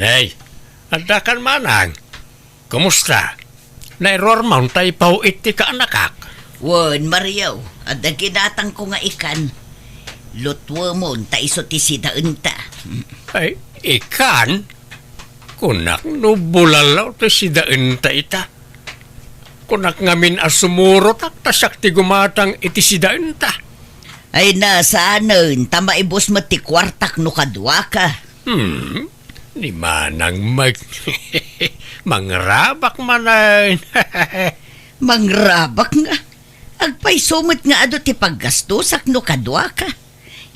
Nay, anda kan manang. Kumusta? Nairor mo tayo pauit ti ka anakak. Wan, Mariaw, at naginatang ko nga ikan. Lutwa mo, ta iso ti sidaan ta. Ay, ikan? Kunak nubulalaw ti sidaan ta ita. Kunak ngamin asumuro tak tasak ti gumatang iti sidaan ta. Ay nasaanan, tama ibos mo ti kwartak no kadwa ka. Ni manang mangrabak manan. Mangrabak nga. Agpay sumot nga ado ti paggastusak no kadwa ka.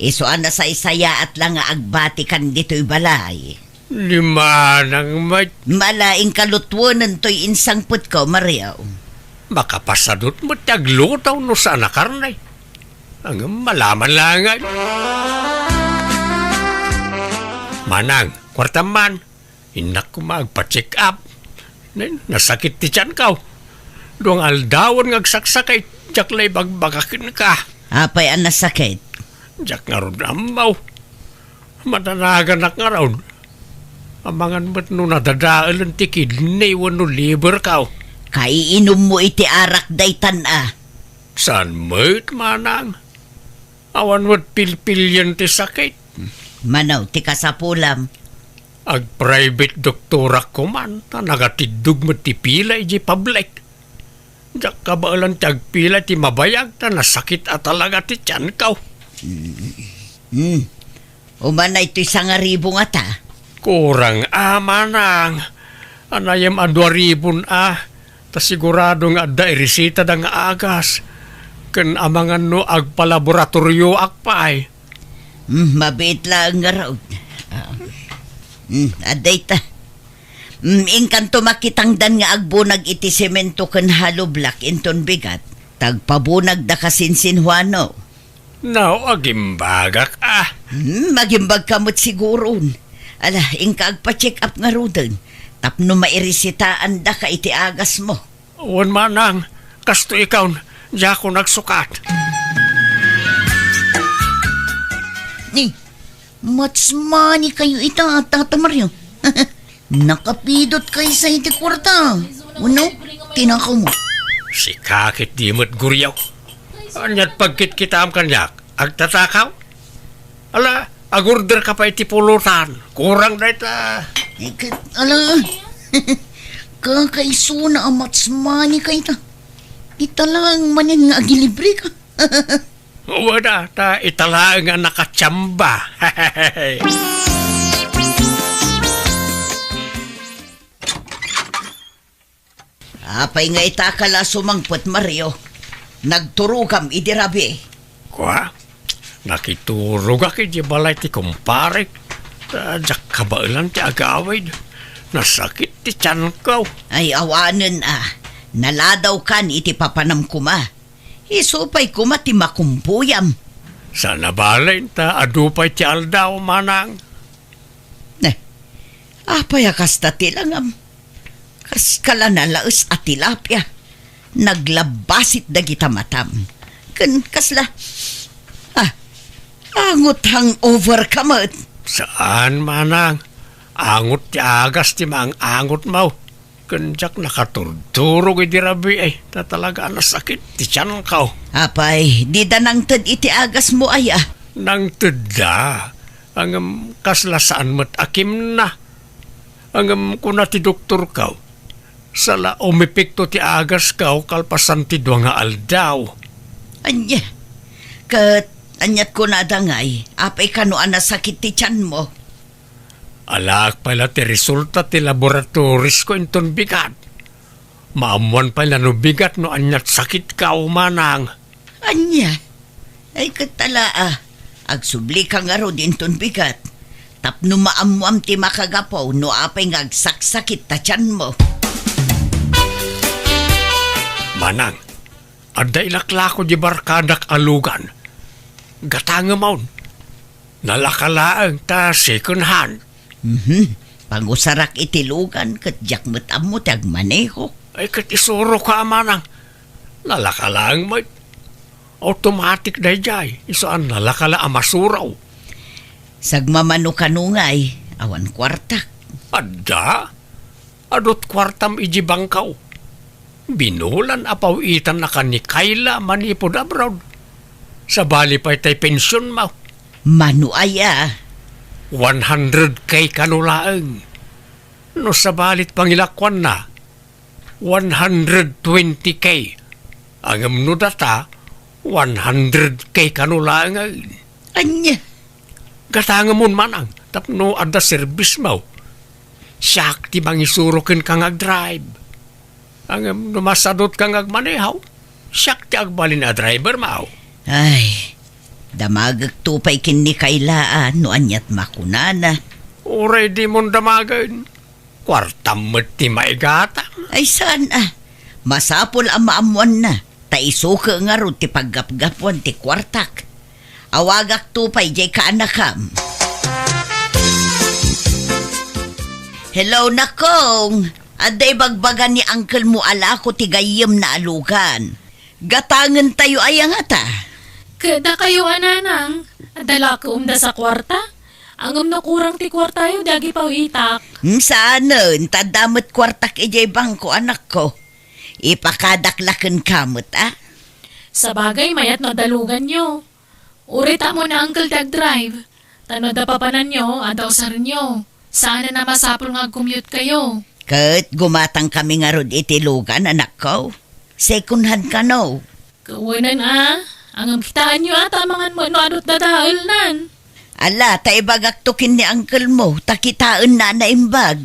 Iso ana sa isaya at lang nga agbati kan dito'y balay. Ni manang Malaing kalutwanan to'y insangput ko, Mariaw. makapasadot mo taglutaw no sa anakarnay. Ang malaman lang ay. Manang, kwartaman, hinak ko magpa-check up. Nasakit ti tiyan ka. Doang aldawan ngagsaksakay, jak lay bagbagakin ka. Apay ang nasakit. Jak nga ron amaw. Matanagan nga ron. Amangan mo't no nadadaan ti kidney wano liver ka. Kaiinom mo iti arak daytan ah. San mo't manang? Awan mo't pilpilyan ti sakit. Manaw, ti kasapulam. Ag private doktora ko man, ta nagatidug mo ti pila iji public. Jak kabaalan ti agpila ti mabayag, ta nasakit at talaga ti tiyan kaw. Umanay to'y 1,000 nga ta. Kurang manang. Anayam a 2,000 ta sigurado nga da irisita da nga agas. Ken amangan no agpalaboratorio akpay. Mabait lang nga raw. Aday ta. Inkanto makitangdan nga agbunag iti semento ken haloblak inton bigat. Tagpabunag da kasinsinhuano. Now, agimbagak Magimbag kamot siguron. Ala, inka agpa-check up nga rudan. Tapno mairisitaan da ka iti agas mo. Wan manang, kasto ikaw, di ako nagsukat. Ni, much money kayo ita, Tata Mario. Nakapidot kayo sa iti kwarta. Uno, tinakaw mo. Si kakit di mo't guryaw. Anyat pagkit kita am kanyak, agtatakaw. Ala, agorder ka pa iti pulutan. Kurang na ita. Ala, kakaiso na ang much money kayo ita. Ita lang manin nga agilibre ka. Wala, ta itala nga nakatsamba. Apay nga itakala sumangpot, Mario. Nagturugam idirabi. Kwa, nakiturog aki di balay ti kumparik. Jak kabailan ti agawid. Nasakit ti tiyan ko. Ay awanan Naladaw kan iti papanam kuma. Isupay kuma ti makumpuyam. Sana balay ta adupay ti aldaw manang. Apay akasta tilangam. Kas kala nalaos at tilapia. Naglabasit dagita matam. Kan kasla. Angot hangover kamot. Saan manang? Angot ti agas ti mang angot mau. Kanjak nakaturdurog iti rabi ay. Tatalaga nasakit ti tiyan kaw. Apay, di da nang tad iti agas mo ay Nang teda. Ang kaslasaan mo't akim na. Ang kuna ti doktor kaw. Sala umipikto ti agas kaw kalpasan ti dua nga aldaw. Anya. Kat anyat ko na dangay. Apay kano sakit ti tiyan mo. Alak pala ti resulta ti laboratoris ko inton bigat. Maamuan pala no bigat no anyat sakit ka manang. Anya? Ay katala agsubli ka nga ro dinton bigat. Tapno maamuam ti makagapaw no apay nga agsaksakit ta tiyan mo. Manang, ada ilaklako di barkadak alugan. Gatanga maun. Nalakalaang ta second hand. Pangusarak itilugan kat jakmet amo ti agmaneho. Ay kat isuro ka manang. Nalakalaang may automatic dayjay. Isaan nalakala amasuraw. Sagmamano kanungay, awan kwartak. Adda? Adot kwartam iji bangkaw. Binulan apaw itan na ni Kayla manipod abroad. Sa bali pa itay pensyon mo. Manu aya. 100K kanulaang. No sa balit pangilakwan na, 120K. Ang amno data, 100K kanulaang. Anya. Gatanga mo manang, tapno adda service mo. Siyak ti bang isurokin kang ag-drive. Ang numasadot kang agmanehaw, siyak ti agbalin a driver mo. Ay, damagag tupay kin ni Kaylaan no anyat makunana. Uray di mong damagan. Kwartam mo ti maigata. Ay saan masapol ang maamuan na. Taisuka nga ro ti paggapgapuan ti kwartak. Awagak tupay jay kaanakam. Hello nakong. Aday bagbagan ni uncle mo ala ko ti gayem na alugan. Gatangan tayo ayang ata. Kada kayo ananang, adala ko sa kwarta. Ang nakurang ti kwarta yung dagi pa itak. Saanon, tadamot kwartak ijay bangko anak ko. Ipakadaklakan kamot Sa bagay mayat no dalugan nyo. Urita mo na Uncle Drive. Tano da papanan nyo, adaw sa nyo. Sana na masapol nga commute kayo. Kat gumatang kami nga rod itilugan anak ko. Second hand ka no. Kawanan ang kitaan nyo tamangan mo no adot na dahil nan. Ala, taibagaktukin ni uncle mo, takitaan na naimbag.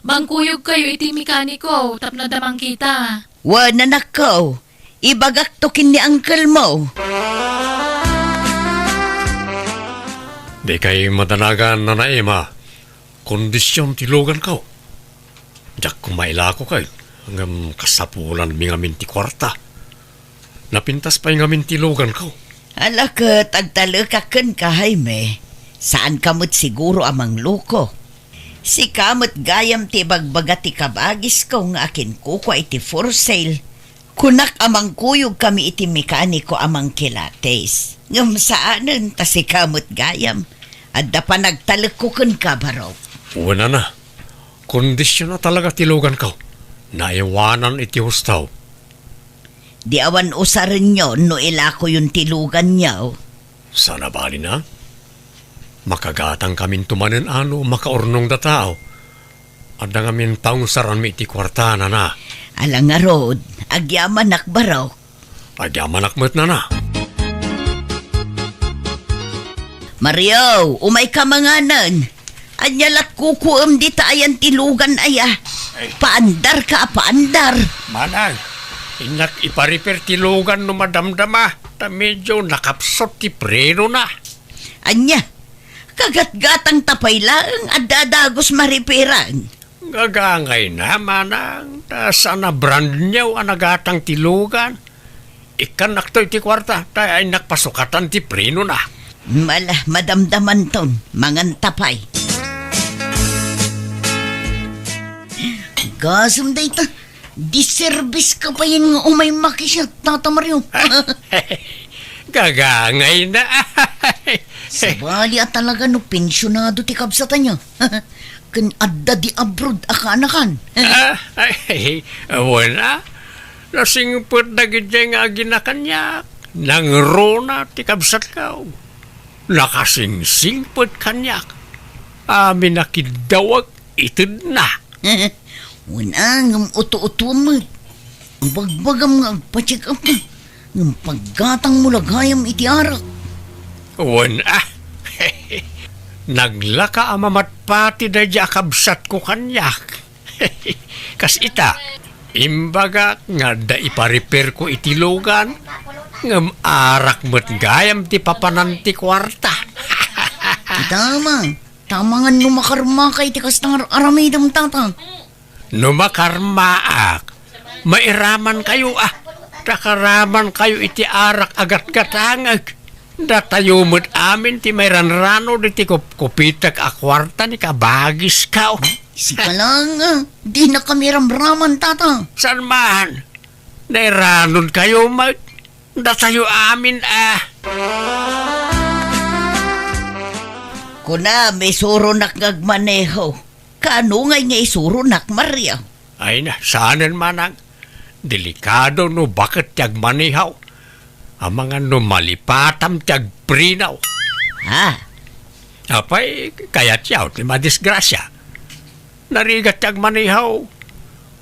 Bangkuyog kayo iti mekaniko, tapno damang kita. Wan anak ko, ibagaktukin ni uncle mo. Di kay madanagan na naima. Kondisyon tilugan ka. Diyak kumaila ko kayo. Hanggang kasapulan mi ngamin ti kwarta. Napintas pa yung ngamin tilugan ka. Ala ka, tagtalakakan ka, Jaime. Saan kamot siguro amang luko? Si kamot gayam ti bagbaga ti kabagis ko nga akin kuko iti for sale. Kunak amang kuyog kami iti mekaniko amang kilates. Ngam saanan ta si kamot gayam. Adda pa nagtalakukon ka baraw. Wala na. Kondisyon na talaga tilugan ka. Naiwanan iti hustaw. Di awan usarin nyo no ilako yung tilugan nyo. Sana bali na. Makagatang kamin tumanen makaurnong da tao. Adda ngamin taong saran mi iti kwarta na. Alang nga rod, agyaman nakbaraw. Agyaman akmet na. Mario, umay ka manganan. Anyalat kukuam di tayan tilugan aya. Paandar ka, paandar. Manang, inak ipariper tilugan no madamdama. Ta medyo nakapsot ti preno na. Anya, kagat-gatang tapay lang at dadagos mariperan. Gagangay na, manang. Ta sana brand niyaw anagatang tilugan. Ikan naktoy ti kwarta. Ta ay nakpasukatan ti preno na. Mala, madamdaman ton, mangan tapay. Gasam da ita, diservice ka pa yung umay makisya, Tata Mario. Gagangay na. Sabali at talaga no pensyonado ti kabsatan niya. Kan adda di abroad akanakan. Ay, wala. Nasingpot na gidya nga ginakanyak. Nangrona ti kabsat ka. Nakasingsingpot kanyak. Amin nakidawag itid na. Wala ngam uto-uto mo. Ang bagbagam nga pacheck up mo. Ngam paggatang mo lagayam iti arak. Wala. Naglaka amamat pati na di akabsat ko kanyak. Kas ita, imbaga nga da ipariper ko itilugan, ngam arak mo't gayam ti papananti kwarta. Tama. Tama nga numakarma kay ti kastang aramidam tatang. Numakarmaak, mairaman kayo takaraman kayo iti arak agat-gatangag. Datayo mo't amin ti may ranrano di ti kupitak akwarta ni kabagis ka. Sika lang di na kami ramraman tatang. San man? Nairanon kayo mat. Datayo amin Kuna may suro nakagmaneho. Kaano nga isuro nak Mario? Ay na, saanan manang. Delikado no bakit tiyag manihaw. Ang mga no malipatam tiyag prinaw. Ha? Apay, kaya tiyaw, ti madisgrasya. Narigat tiyag manihaw.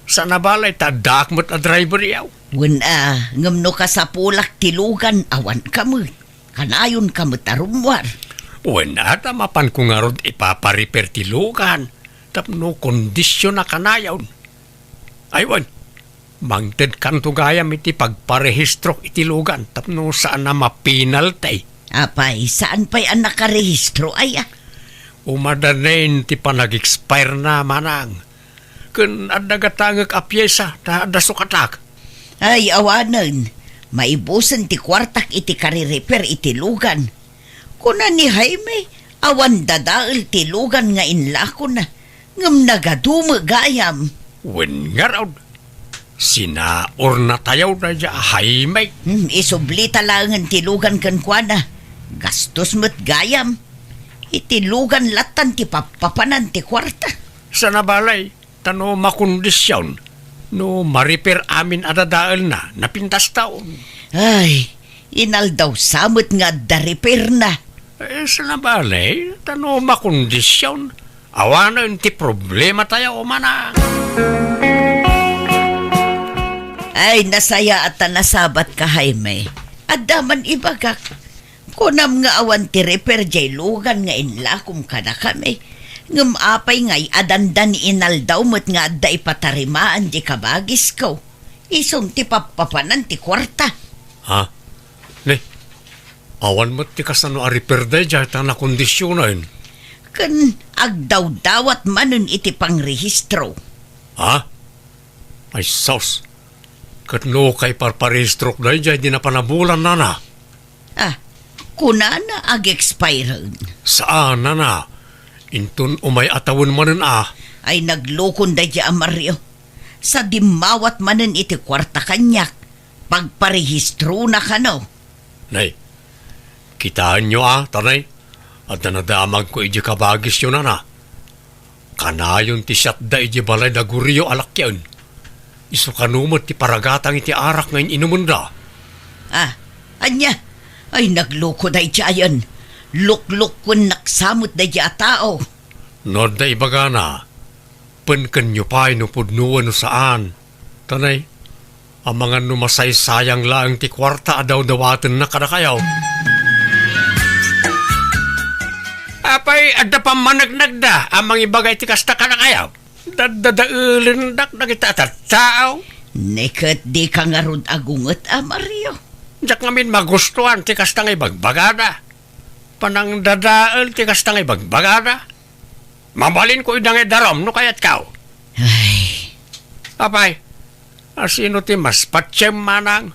Sa nabalay, tadak mo't a driver yaw. Wala, ngamno ka sa pulak tilugan, awan ka mo. Kanayon ka mo tarumwar. Wala, tamapan ko nga ron ipapariper tilugan. Tapno kondisyon na kanayaw. Aywan, mangted kanto gayam iti pagparehistro itilugan. Tapno saan na mapinaltay. Apay, saan pa'y ang nakarehistro ay Umadanin ti pa nag-expire na manang. Kun adagatangag a pyesa na adasukatak. Ay, awanan. Maibusan ti kwartak iti karireper iti lugan. Kuna ni Jaime, awan dadaal ti lugan nga inlako na. Ngam nagadumo gayam. Wen nga raw. Sinaor na tayaw na dya Jaime. Isubli talangan ti lugan kan kuana. Gastos mo't gayam. Iti lugan latan ti papapanan ti kwarta. Sa nabalay, tano makondisyon. No mariper amin adadaal na, napintas taon. Ay, inal daw samot nga da-repair na. Sa nabalay, tano makondisyon. Awanan ti problema tayo manang. Ay, nasaya at nasabat ka, Jaime. Adaman ibagak. Kunam nga awan ti repair jay lugan nga inlakom ka na kami. Ngam apay ngay adandan inal daw mo't nga adda ipatarimaan di kabagis ko. Isong ti papapanan ti kwarta. Ha? Ne, awan mo ti kasano a repair day dya na kondisyonan. Kan agdaw-dawat manon iti pangrehistro. Ha? Ay sos. Katno kay parparehistro day dya di na panabulan na na. Ah, kunana ag-expire. Saan na na? Intun umay atawon manen Ay naglukon da dya Mario. Sa dimawat manen iti kwarta kanyak. Pagparehistro na kano. Nay, kitaan nyo tanay. At nadamag ko iji kabagis yun na. Kanayon ti siyat da iji balay da guriyo alak yun. Iso kanumot ti paragatang iti arak ngayon inumunda. Ah, anya? Ay nagluko da dyan. Lukluk kun naksamot da dya tao. Nod da ibaga na. Penken nyo pa'y nupudnuan no saan. Tanay, ang mga numasay-sayang lang ti kwarta adaw dawaten na kadakayaw. Apay, adda pa managnagda ang mga ibagay ti kasta kadakayaw. Dadadaulin dak na kita tao. Nekat di ka nga rod agungot, Mario. Diyak ngamin magustuhan ti kasta nga ibagbagada. Panang dadaal ti kasta nga ibagbagada. Mabalin ko idang darom no kayat kao. Ay, Apay, asino ti mas patsem manang?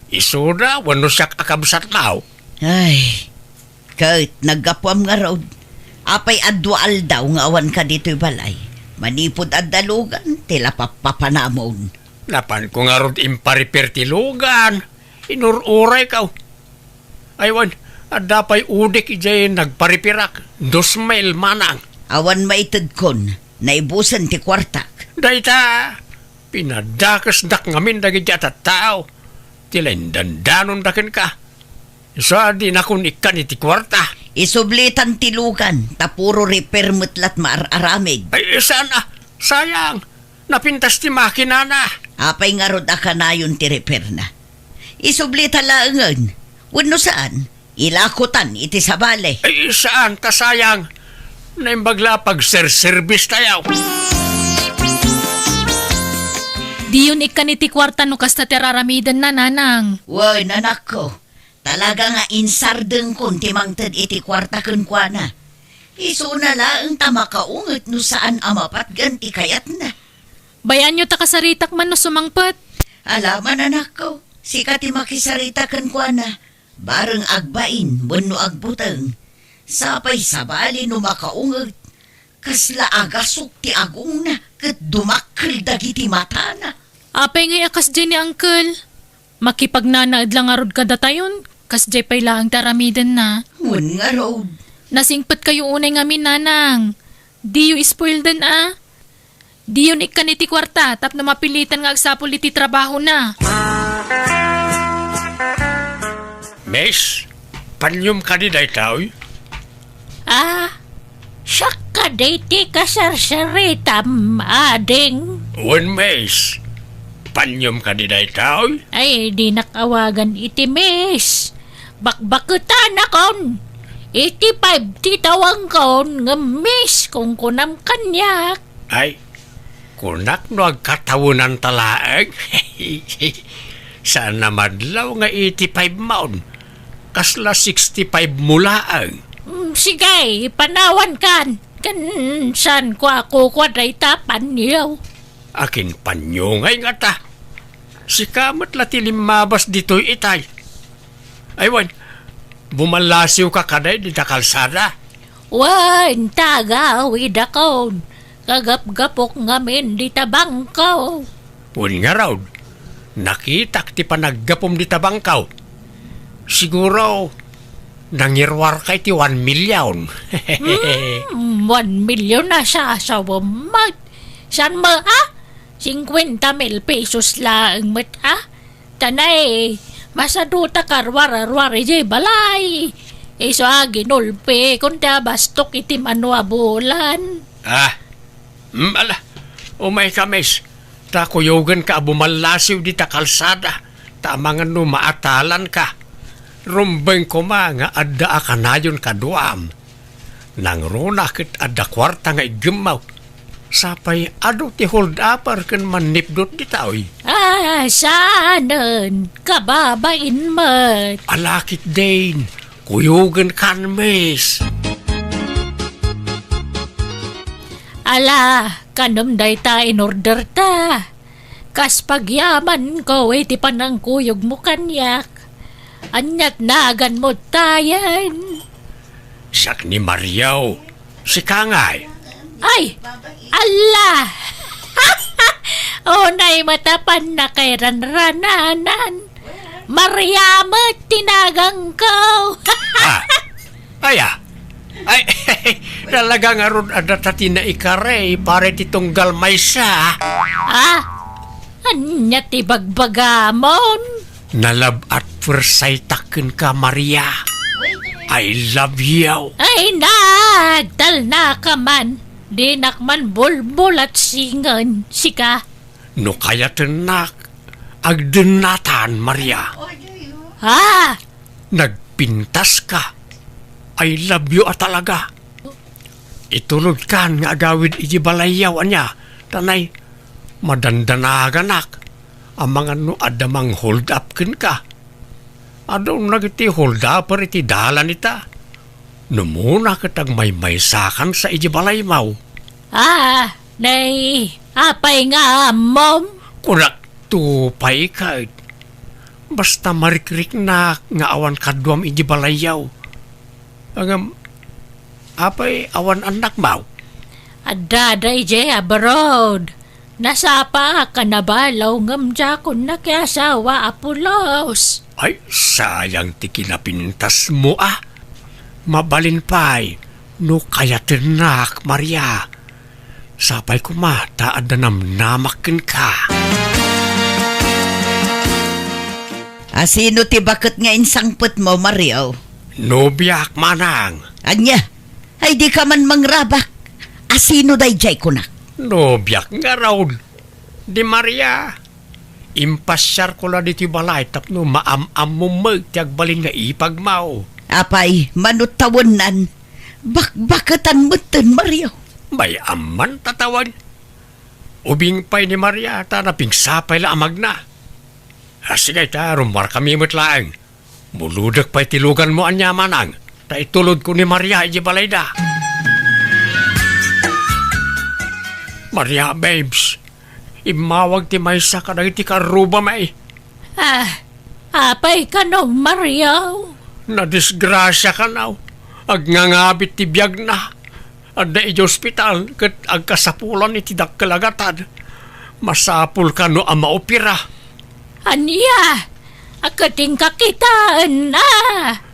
Isuda, wano siyak akabsat lao. ay. Kahit naggapuam nga rod. Apay adwaal daw nga awan ka dito'y balay. Manipod at dalugan, tila papapanamon. Napan ko nga ron impariper ti lugan. Inururay ka. Aywan, adapay udik ijay nagparipirak. 2,000 manang. Awan maitid kon, naibusan ti kwartak. Dayta, pinadakas dak ngamin dagi at tao. Tilain dandanon dakin ka. Isa di na kun ikan iti kwarta. Isublitan ti lugan, tapuro repair mutlat maararamid. Ay, sana, sayang. Napintas ti makina na. Apay nga rod akanayon ti repair na. Isublita laangan. Wano saan? Ilakutan iti sabale. Ay, saan ta sayang? Naimbagla pag service tayaw. Di yun ikan iti kwarta no kasta teraramidan na nanang. Woy, nanak ko. Talaga nga insardeng kun timangtad iti kwarta kun kwa na. Iso na laang tamakaungot no saan amapat ganti kayat na. Bayan nyo ta kasaritak man no sumangpet. Alaman anak ko, sikat ti makisarita kun kwa na. Bareng agbain, wano agbutang. Sapay sabali no makaungot. Kasla agasok ti agong na, kat dumakkel dagiti mata na. Apay ngay akas dyan ni uncle. Makipagnanaad lang arod kada tayon. Kas jay pay laang taramidan na. Hun nga road. Nasingpet kayo unay ngamin nanang. Di yu spoil din Di yun ikan iti kwarta tap na mapilitan nga agsapol iti trabaho na. Mes, panyum ka di day tao? Siyak ka dayti kasarsaritam, ading. Wan mes, panyum ka di day tao? Ay, di nakawagan iti miss. Bakbakutan akon. Iti 5 titawang kon nga miss kung kunam kanyak. Ay, kunak no agkatawunan talaag. Sana madlaw nga 85 maon. Kasla 65 mulaang. Sige, panawan kan. Kansan ko ako kwaday tapan niyo. Akin panyungay nga ta. Si kamot lati limabas dito'y itay. Aywan, bumalasiw ka kaday di kalsada. Wan, tagawid akon. Kagap-gapok ngamin di tabangkaw. Wan nga raw, nakitak ti panaggapom di tabangkaw. Siguro, nangirwar kay ti 1 milyon. 1 milyon na siya sa wamat. San mo 50,000 pesos lang mat Tanay, masaduta karwar-arwar ije balay. Iso ginulpe kung bastok iti manuabulan. Ala, umay ka mes. Ta kuyogan ka bumalasiw di ta kalsada. Tamangan no maatalan ka. Rumbeng ko nga adda akanayon kaduam. Nang runa kit adda kwarta nga igemaw. Sapay ado ti hold upper kan manipdot di taoy. Saanan, kababain mat. Alakit din, kuyogan kan mes. Ala, kanom day ta in order ta. Kas pagyaman ko, iti panangkuyog mo kanyak. Anyat nagan mo tayan. Sak ni Mariaw, si Kangay. Ay, ala! Unay matapan na kay ranrananan. Mariamat tinagang ko. Ay, talaga nga ron adatati na ikare, pare titong galmay siya. Anyat ibagbagamon. Nalab at pursaytakin ka, Maria. I love you. Ay, nagtal na ka man. Di nakman bulbul at singan. Sika. No kaya tenak, agdenatan, Maria. Nagpintas ka. I love you talaga. Itulog kan nga agawid iji balayaw niya. Tanay, madandanaaganak. Ang mga no adamang hold up kin ka. Adong nagiti hold up iti dalan ita. Numuna kitag may sakan sa iji balaymaw. Nay, apay nga mom. Kunak tupay ka. Basta marikrik na nga awan kadwam iji balayaw. Apay awan anak maw? Adaday jay abroad. Nasapa ka na balaw ngamja ko na kaya sawa apulos. Ay, sayang ti kinapintas mo Mabalin pa'y, no kaya tinak, Maria. Sapay ko taad na namnamakin ka. Sino ti bakit nga insangput mo, Mario? Nobiyak manang. Anya, ay di ka man mangrabak. Sino day jay ko na? Nobiyak nga raw. Di Maria. Impasyar ko la diti balay tapno maam-am mo magtiagbalin nga ipagmaw. Apay, manutawanan. Bakbakatan mo ten, Mario. May aman tatawan. Ubing pa'y ni Maria ta napingsapay la amag na. Sige ta, rumar kami matlaang. Muludak pa'y tilugan mo anya manang. Ta itulod ko ni Maria iji balay da. Maria, babes. Imawag ti maysa ka na iti karuba may. Apay ka no, Mario. Nadisgrasya ka na. Agnangabit ti biyag na. Adda iti ospital kat agkasapulan iti dakkalagatan. Masapul ka no ang maopira. Anya, akating kakitaan na.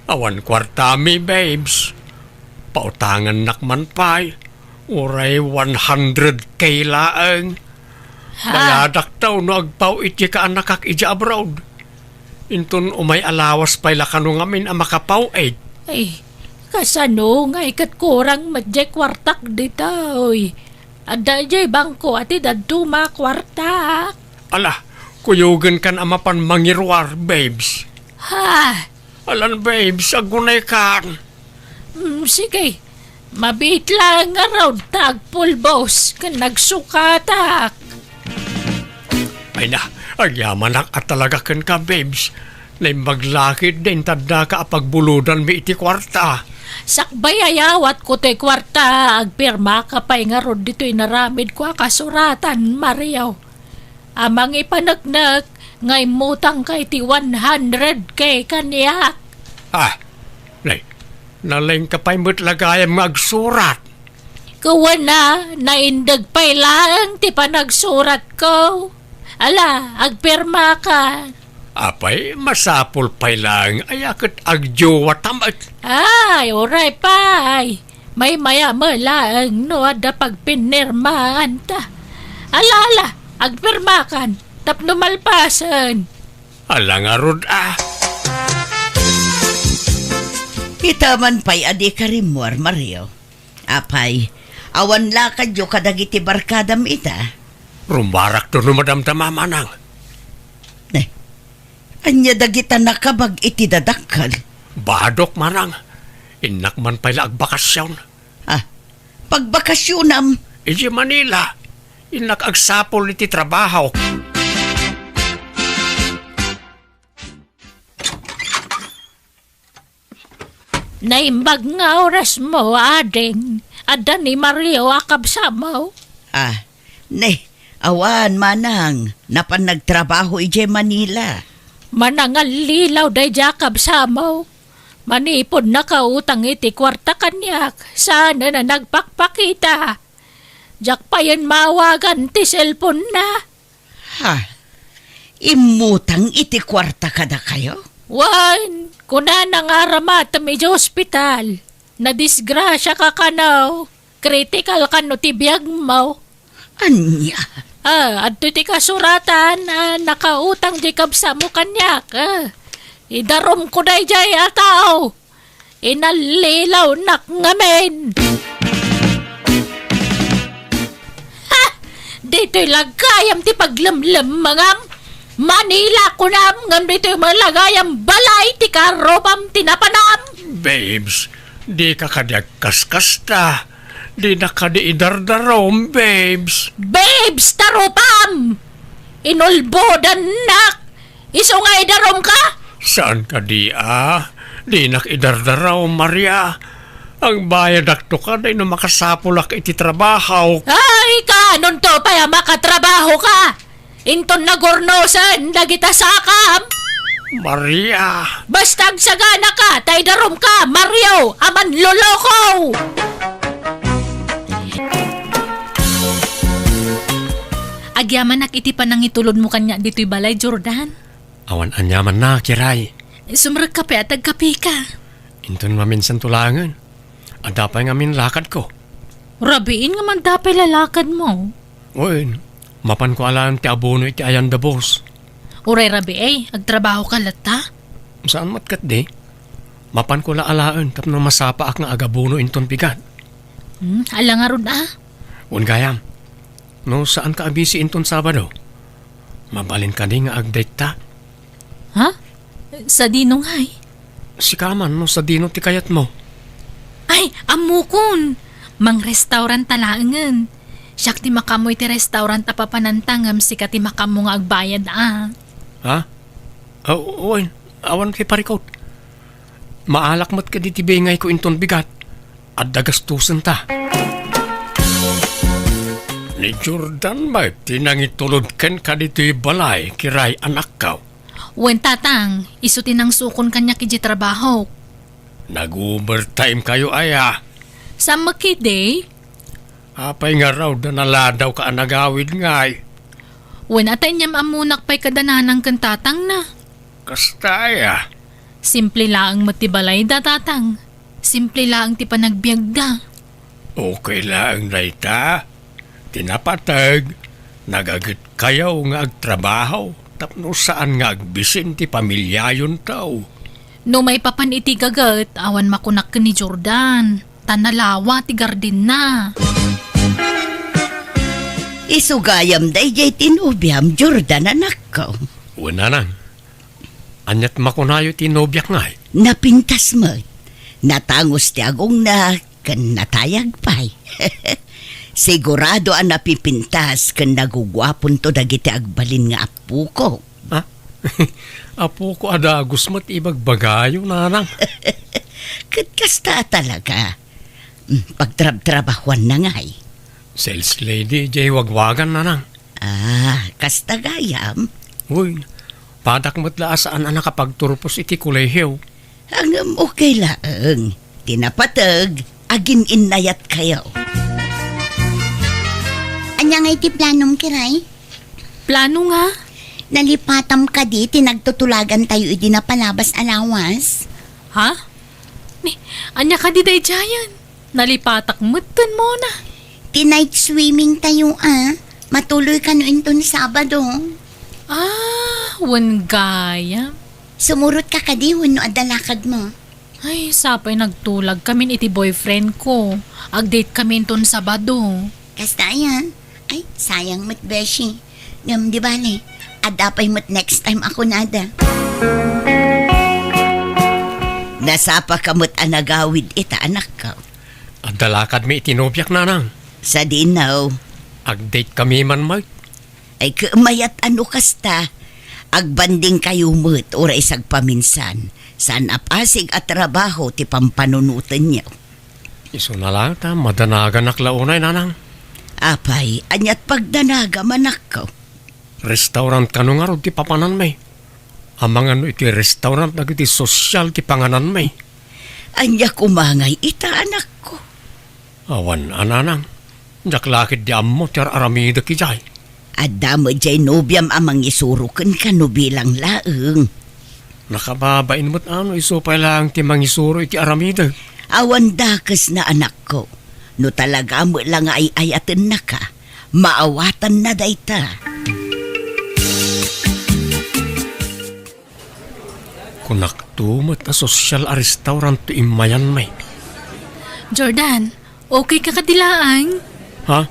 Awan kwartami, babes. Pautangan nakman pa'y. Uray 100K laang. Bayadak daw no agpaw iti ka anak kak ija abroad. Inton umay alawas pala kano ngamin ang makapaw ay. Ay, kasano nga ikat kurang madjay kwartak dita, oy. Ada jay bangko ati dadto makwartak. Ala, kuyugan kan amapan mangirwar, babes. Ha? Alan, babes, agunay kan. Sige, mabit lang nga raw tagpulbos ka nagsukatak. Ay na, agyaman at talaga kan ka, babes. Na maglakid din tadda ka apagbuludan mi iti kwarta. Sakbay ayawat ko te kwarta, agpirma ka pa'y nga ron dito'y naramid ko kasuratan, Mariaw. Amang ipanagnak, ngay mutang kay ti 100K kaniyak. Ah, naling ka pa'y mutlagayam magsurat. Kuwa na, naindag pa'y lang ti panagsurat ko. Ala, agpirma ka. Apay, masapol pa'y lang, ayakit agjowa tamat. Ay, oray pa'y. May maya mo lang, no, ada pagpinirmaan ta. Ala, agpirmakan, tapno malpasan. Alang arod ah. Itaman pa'y adi karimwar, Mario. Apay, awan lakad yo kadagiti barkadam ita. Rumbarak to no madamdama manang. Anya dagita nakabag iti dadakal. Badok manang. Inak man pala agbakasyon. Pagbakasyonam, Iji Manila. Inak agsapol iti trabaho. Naimbag nga oras mo, ading. Ada ni Mario akabsamaw. Awan manang, napan nagtrabaho ije Manila. Manangal lilaw day jakab samaw. Manipod na kautang iti kwarta kanyak. Sana na nagpakpakita. Jak pa yan mawagan ti cellphone na. Imutang iti kwarta kada kayo? Wan, kuna na nga ramat medyo hospital. Nadisgrasya ka kanaw. Critical ka no tibiyag mo. Anya? Adto ti kasuratan, nakautang di kabsa mo kanyak. Idarom ko day jay ataw. Inalilaw nak ngamen. Ha! Dito'y lagayam ti paglamlam mangam. Manila ko nam, ngam dito'y malagayam balay ti karobam tinapanam. Babes, di ka kadagkaskas ta. Di na ka di idardarom, babes. Babes, tarupam! Inulbodan nak! Iso nga idarom ka? Saan ka di Di nak idardaraw, Maria. Ang bayad akto ka na ino makasapulak iti trabaho. Ay, kanon to pa makatrabaho ka! Inton nagornosan, nagita sakam! Maria. Bastag sagana ka, tay darom ka, Mario, aman loloko! Agyaman nak iti pa nang itulod mo kanya dito'y balay, Jordan. Awan anyaman na, Kiray. Sumrag kape at agkape ka. Inton maminsan tulangan. Adapay ngamin lakad ko. Rabiin nga man dapay lalakad mo. Uy, mapan ko alam ti abono iti ayan da boss. Uray rabi agtrabaho ka lata? Saan matkat di? Mapan ko la alaan tapno masapa ak nga agabono inton pigat. Ala nga ron Un gayam. No, saan ka abisi inton Sabado? Mabalin ka di nga agdate ta. Ha? Sa dinong hay? Si Kaman no sa dino ti kayat mo. Ay, amukon! Mang restaurant talaangan. Siyak ti makamoy ti restaurant apapanantangam si ka ti makamo nga agbayad Ha? Uy, awan kay parikot. Maalak mat ka di ti bengay ko inton bigat. At dagastusan ta. Ni Jordan ba, tinangitulod ken ka dito'y balay, kiray anak ka. Wen tatang, isutin ang sukon kanya kiji trabaho. Nag-overtime kayo aya. Sa makide, Apay nga raw da naladaw ka anagawid ngay. wen atay niyam amunak pa'y kadananang kan tatang na. Kasta aya. Simple laang matibalay da tatang. Simple laang ti panagbiag da. Okay lang, Rayta. Tinapatag. Nagagit kayaw nga agtrabaho. Tapno saan nga agbisin ti pamilyayon tao. No may papan iti gagat, awan makunak ka ni Jordan. Tanalawa ti gardin na. Isugayam day jay tinubyam, Jordan anak ko. Una nang. Anyat makunayo ti nobyak nga. Napintas mo. Natangos ti agong na kan natayag pa'y. Sigurado ang napipintas kan nagugwapon to dagiti agbalin nga apu ko. Ha? Apo ko adagos mo't ibagbagayo, nanang. Kasta talaga. Pagtrab-trabahuan na nga'y. Sales lady, jay wagwagan, nanang. Kasta gayam. Uy, padak mo't laasaan ang nakapagturpos iti kulehiyo. Hangam okay lang. Tinapatag, agin inayat kayo. Anya nga iti planom kiray? Plano nga? Nalipatam ka di, tinagtutulagan tayo iti na palabas alawas. Ha? Anya ka di day jayan. Nalipatak mutan mo na. Tinight swimming tayo Matuloy ka no inton Sabado. Wan gaya. Sumurot ka kadi no adalakad mo. Ay, sapay nagtulag kami iti boyfriend ko. Ag-date kami ton Sabado. Kasta yan. Ay, sayang mo't beshi. Ngam di bale, adapay mo't next time ako nada. Nasapa kamot anagawid ita anak ko. At dalakad mi itinobyak, nanang. Sa dinaw, Ag-date kami man, Mike. ay kumayat ano kasta. Agbanding kayo mo't ora isag paminsan. Saan apasig at trabaho ti pampanunutan niyo. Iso na lang ta, madanagan naklaunay, nanang. Apay, anyat pagdanaga manak ko. Restaurant ka nung araw ti papanan may. Amang ano iti restaurant na iti sosyal ti panganan may. Anya kumangay ita anak ko. Awan, ananang. Jak lakit di ammo tiyar aramida ki jay. Adamo jay nobyam amang isurukan ka no bilang laeng. Nakababain mo't ano, iso pa lang ti mangisuro iti aramida. Awan dakas na anak ko. No talaga mo lang ay ayaten na ka. Maawatan na dayta. Kunak tumot na sosyal a restaurant ti imayan may. Jordan, okay ka kadilaan? Ha?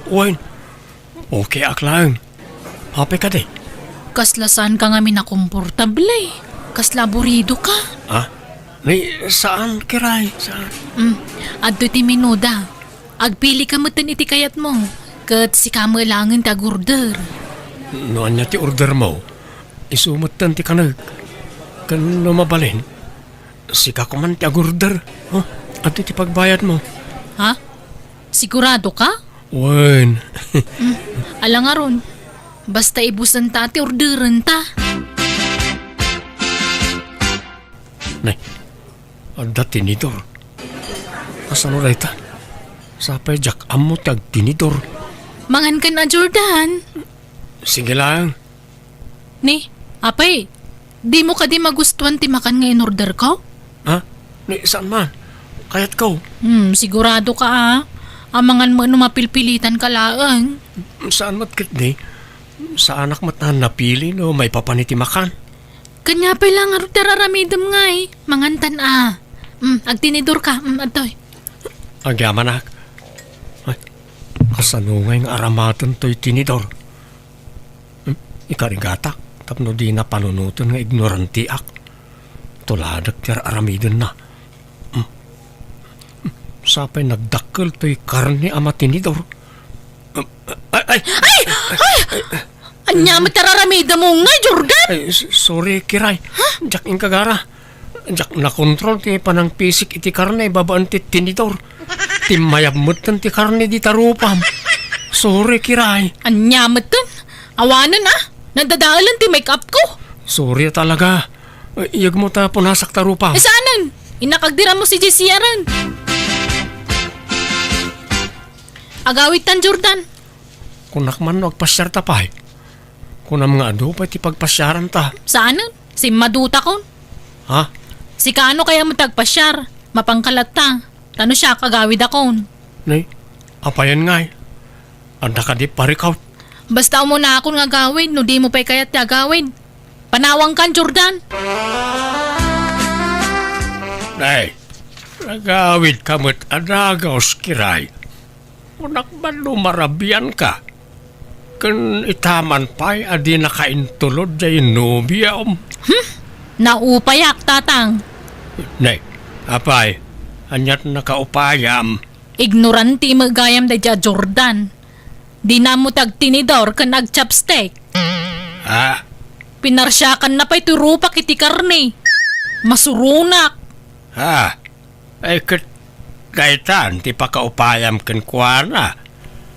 Wayne. Okay aklang. Happy ka di? Kaslasan ka nga minakomportable. Kasla burido ka. Ha? Saan kiray? Saan? Adto ti minuda. Agpili ka mutan iti kayat mo. Kat si kamalangin ta gurder. Noan niya ti order mo. Isumutan ti kanag. Kan lumabalin. Sika ko man ti agurder. At ti pagbayad mo. Ha? Sigurado ka? Wayne. Alang aron. Basta ibusan ta ti orderan ta. Nay. Adda tinidor. Asano rayta? Sapay jak amo ti agtinidor. Mangan ka na, Jordan. Sige lang. Ni, apay, di mo ka di magustuhan ti makan nga in order ko? Ha? Saan man? Kayat ko. Sigurado ka Amangan mo mapilpilitan ka laang. Saan mat kit di? Sa anak mat na napili no may papaniti makan. Kanya pa lang aro tararamidam nga Mangantan agtinidor ka. Atoy. Agyaman ak. Ay, kasanungay nga aramatan to'y tinidor. Ikarigatak. Tapno di na panunutan nga ignoranti ak. Tuladak tiyar aramidon na. Sapay nagdakkel to'y karne ama tinidor. Ay! Anya matararamida mo nga, Jordan? Ay, sorry, Kiray. Jak ing kagara. Jak nakontrol ti panang pisik iti karne babaan ti tinidor. Timayab mutan ti karne di tarupam. Sorry, Kiray. Anya matan? Awanan Nadadaalan ti make-up ko. Sorry talaga. Iyag mo ta punasak tarupam. Saanan? Inakagdira mo si Jessie Aran. Agawitan, Jordan. Kunak man nagpasyar ta pa. Kunam nga ado pa ti pagpasyaran ta. Saanan? Si Maduta kon. Ha? Si kaano kaya mo tagpasyar? Mapangkalat ta. Tano siya kagawid akon. Nay, apayan ngay. Anda ka di parikaw. Basta mo na akon nga gawin, no di mo pa'y kayat nga gawin. Panawang kan, Jordan. Nay, nagawid ka mo't adagaw skiray. Unak ba lumarabian ka? Kan itaman pa'y adi nakaintulod jay nobya Naupayak, tatang. Nay, apay, anyat nakaupayam. Ignoranti magayam da dya, Jordan. Di na mo tagtinidor ka nag-chopstick. Ha? Pinarsyakan na pa'y turupak iti karne. Masurunak. Ha? Ay kat kaitan ti pakaupayam ken kuana.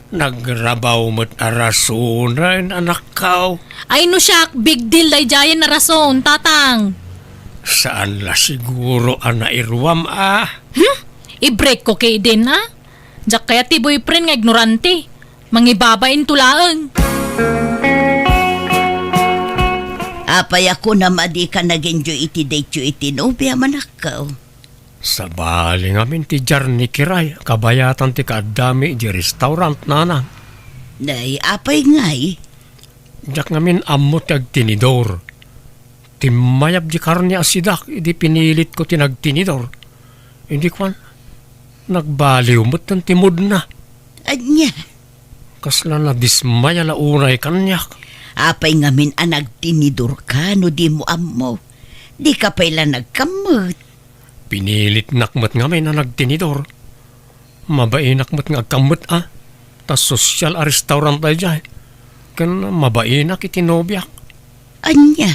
Nagrabaw mo't arasunan anak kao. Ay no siya, big deal day jayan na rason, tatang. Saan la siguro ana irwam I-break ko kay din, ha? Diyak kaya ti boyfriend nga ignorante. Mangibabain tulaang. Apay ako na madi ka nag-enjoy iti date yu iti nobya manakaw. Sa bali ngamin ti Jarni Kiray, kabayatan ti kaadami di restaurant nanang. Nay, apay ngay. Diyak ngamin amot ag tinidor. Timayab di karni asidak, idi pinilit ko tinagtinidor. Hindi kwan, nagbaliw mo't ng timod na. Anya, Kasla na dismaya la unay kanyak. apay ngamin anag tinidor ka no di mo amo. Di ka pala nagkamot. Pinilit nakmat ngamin na nagtinidor. Mabae nakmat nga kamot Tas sosyal a restaurant tayo dyan. Kan mabae nak itinobyak. Anya,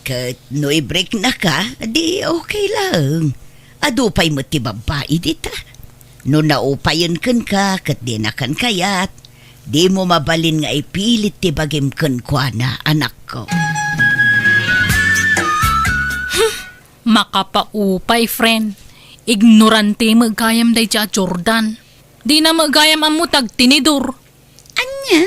kat no i-break na ka, di okay lang. Adupay mo ti babae dita. No naupayan kan ka, kat di na kan kayat. Di mo mabalin nga ipilit ti bagim kan kwa na anak ko. Makapaupay, friend. Ignorante magayam day dya, Jordan. Di na magayam ang mutag tinidor. Anya?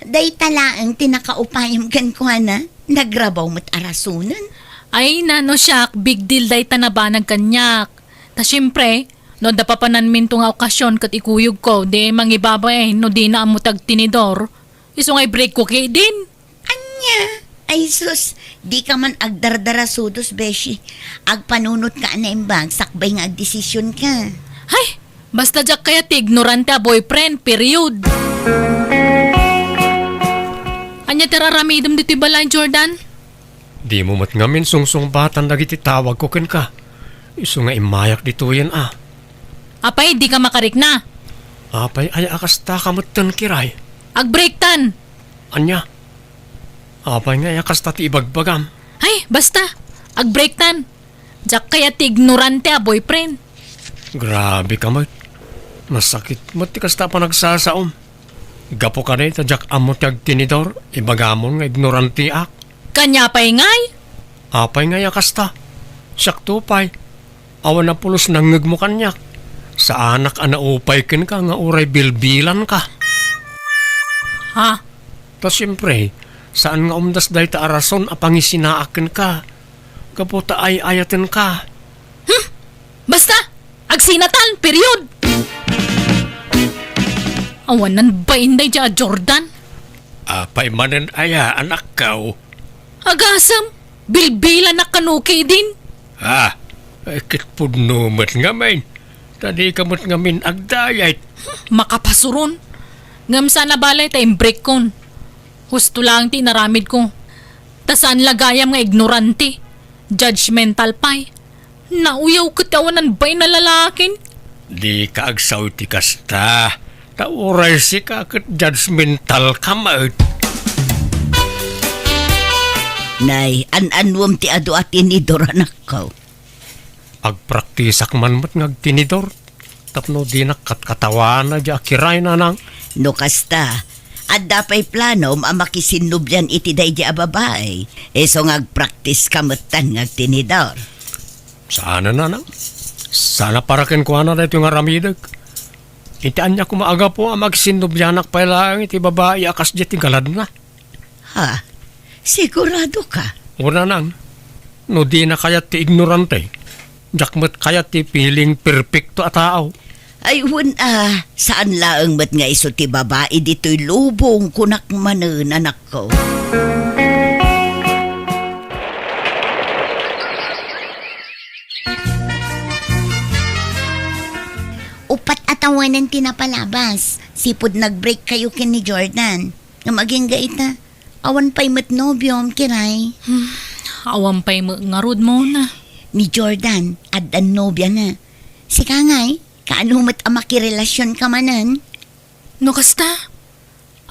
Day talaang tinakaupayam kan ko na. Nagrabaw mo't arasunan. Ay, nano siyak, big deal day tanabanag kanyak. Ta syempre, no da papanan minto nga okasyon kat ikuyog ko, di mangibabay, no di na ang mutag tinidor. Iso ngay break ko kay din. Anya? Ay sus, di ka man agdardarasudos, Beshi. Agpanunot ka na imbang, sakbay nga agdesisyon ka. Ay, basta jak kaya ti ignorante a boyfriend, period. Anya tiraramidom dito balay, Jordan? Di mo mat ngamin sungsung batan dagiti tawag ko ken ka. Iso nga imayak dito yan Apay, di ka makarik na. Apay ay akasta kamutan kiray. Ag-break tan. Anya? Apay nga akasta ti ibagbagam. Ay, basta. Ag-break tan. Jak kaya ti ignorante a boyfriend. Grabe ka mat. Masakit mat ti kasta pa nagsasaom. Gapo ka na ita jak amot yag tinidor. Ibagamon nga ignoranti ak. Kanya pa'y ngay. Apay nga yakasta. Siyak tupay. Awan na pulos nangag mo kanyak. Sa anak anaupay ken ka nga uray bilbilan ka. Ha? Tas siyempre, saan nga umdas dahi ta arason apangisinaaken ka. Kaputa ay ayaten ka. Basta. Agsinatan, period. Awanan ba inday dya, Jordan? Apay manen aya anak kao. Agasam. Bilbilan na kanukay din. Ha? Ekit pudno mat nga main. Tadi kamot nga min agdayat. Makapasuron. Ngam sana balay tayong break kon. Husto lang tinaramid ko. Tasaan lagayam nga ignorante. Judgmental pay. Nauyaw katawanan ba'y na lalakin? Di ka agsaw ti kasta. Tauray si ka kat judgmental ka maut. Nay, an-anwam ti adu at tinidor anak ko. Agpraktisak man mat ngagtinidor. Tapno di nakatkatawan na di akiray na nang. No kasta, at dapay plano makisinubyan iti day di ababay. Eso ngagpraktis kamutan ngagtinidor. Sana na nang. Sana para ken kuha na dito nga ramidag. Itian niya kumaaga po ang magsinubyanak pa lang iti babae akas di galad na. Ha? Sigurado ka? Una nang. No di na kaya ti ignorante. Jakmat kaya ti piling perpekto a tao. Ayun saan laang mat nga iso ti babae dito'y lubong kunak manen anak ko. Upat atawanan tinapalabas. Sipod nag-break kayo kin ni Jordan. Nga maging gaita. Awan pa'y matnobyom, kiray. Awam pa'y ngarod mo na. Ni Jordan, adan nobya na. Si Kangay, kaano mat amakirelasyon ka manan? No kasta?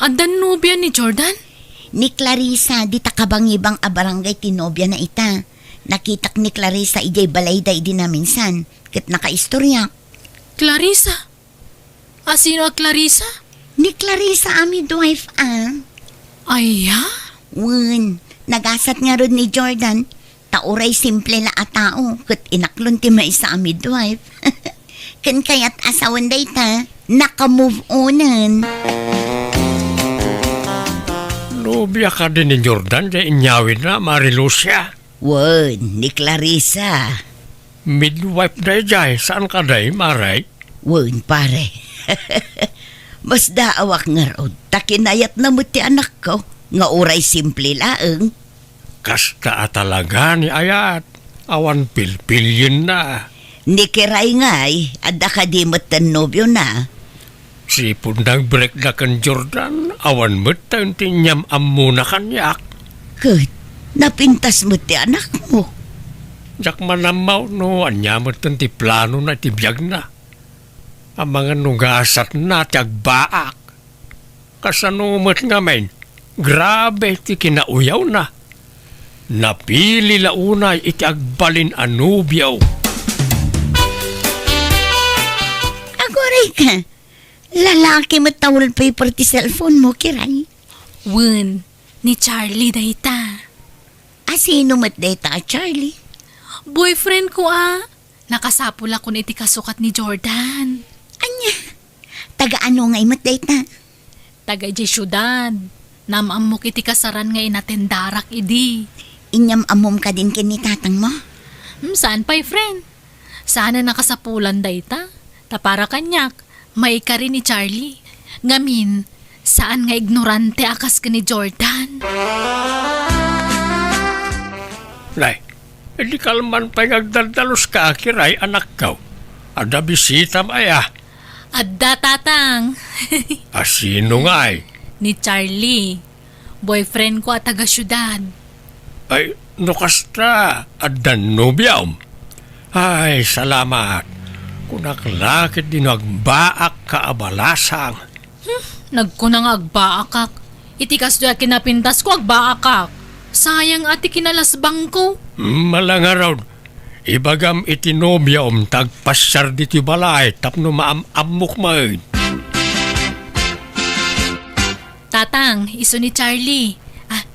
Adan nobya ni Jordan? Ni Clarissa, di takabangibang abarangay tinobya na ita. Nakitak ni Clarissa ijay balayday din na minsan. Kat nakaistorya. Clarissa? Sino ang Clarissa? Ni Clarissa ami wife Aya? Wen, nagasat nga ron ni Jordan. Tauray simple la a tao. Kat inaklon ti may sa midwife. Kan kaya't asawan day ta, naka-move onan. Nobya ka din ni Jordan, di inyawin na, Marilucia. Wen, ni Clarissa. Midwife day jay, saan ka day, Maray? Wen, pare. Mas daawak nga raw. Takinayat na mo ti anak ko. Nga uray simple laeng. Kasta talaga ni Ayat. Awan pilpilyin na. Ni kiray ngay, adda ka di matan nobyo na. Sipon nag-break na kan Jordan, awan mo't tayo tinyam amuna kanyak. Kat, napintas mo ti anak mo. Jak manamaw no, anya mo't ti plano na tibiyag na. Ang mga nugasat na tiyagbaak. Kasanumot nga men, grabe ti kinauyaw na. Napili launay iti agbalin anubyaw. Agoray ka. Lalaki mo towel paper ti cellphone mo, kiray. Wen, ni Charlie dayta. Sino mat data, Charlie? Boyfriend ko Nakasapula ko iti kasukat ni Jordan. Anya, taga-ano nga imat data? Taga iti syudad. Namam mo kiti kasaran nga inatendarak idi. Inyam amom ka din kinitatang mo? Saan pa'y friend? Sana nakasapulan dayta. Tapara kanyak, may ka rin ni Charlie. Ngamin, saan nga ignorante akas ka ni Jordan? Nay, hindi kalman pa'y agdaldalos ka, kiray anak ka. Ada bisita maya. Adda tatang. Sino nga ay? Ni Charlie. Boyfriend ko at taga syudad. Ay, nukasta, adan nobyam. Ay, salamat. Kunaklakit din agbaak kaabalasang. Nagkunang agbaakak. Iti kasya kinapintas ko agbaakak. Sayang ati kinalasbang ko. Malangaraw. Ibagam itinobyam tagpasyar diti balay tapno maamamok main. Tatang, iso ni Charlie.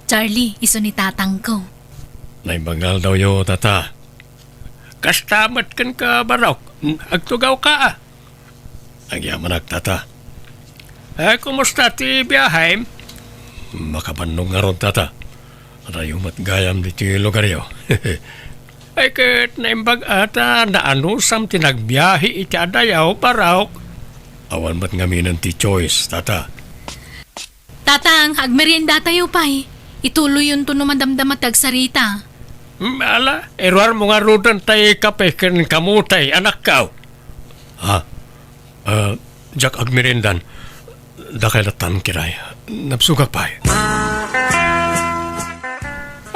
Charlie, iso ni tatang ko. Naibangal daw yo, tata. Kastamat kan ka barok. Agtugaw ka. Agyaman tata. Kumusta ti biyahe? Makabandong nga ron, tata. Rayumat gayam di ti lugar yo. Ay kat naimbag ata na anusam tinagbiyahe iti adayaw barok. Awan ba't ngaminan ti choice, tata? Tatang, agmerienda tayo pa'y. Ituloy yun to numadamdamat tagsarita. Ala, erwar mo nga rudan tayo kape kan kamutay, anak ka. Jak agmerindan, dakalatan kiray, napsugak pa.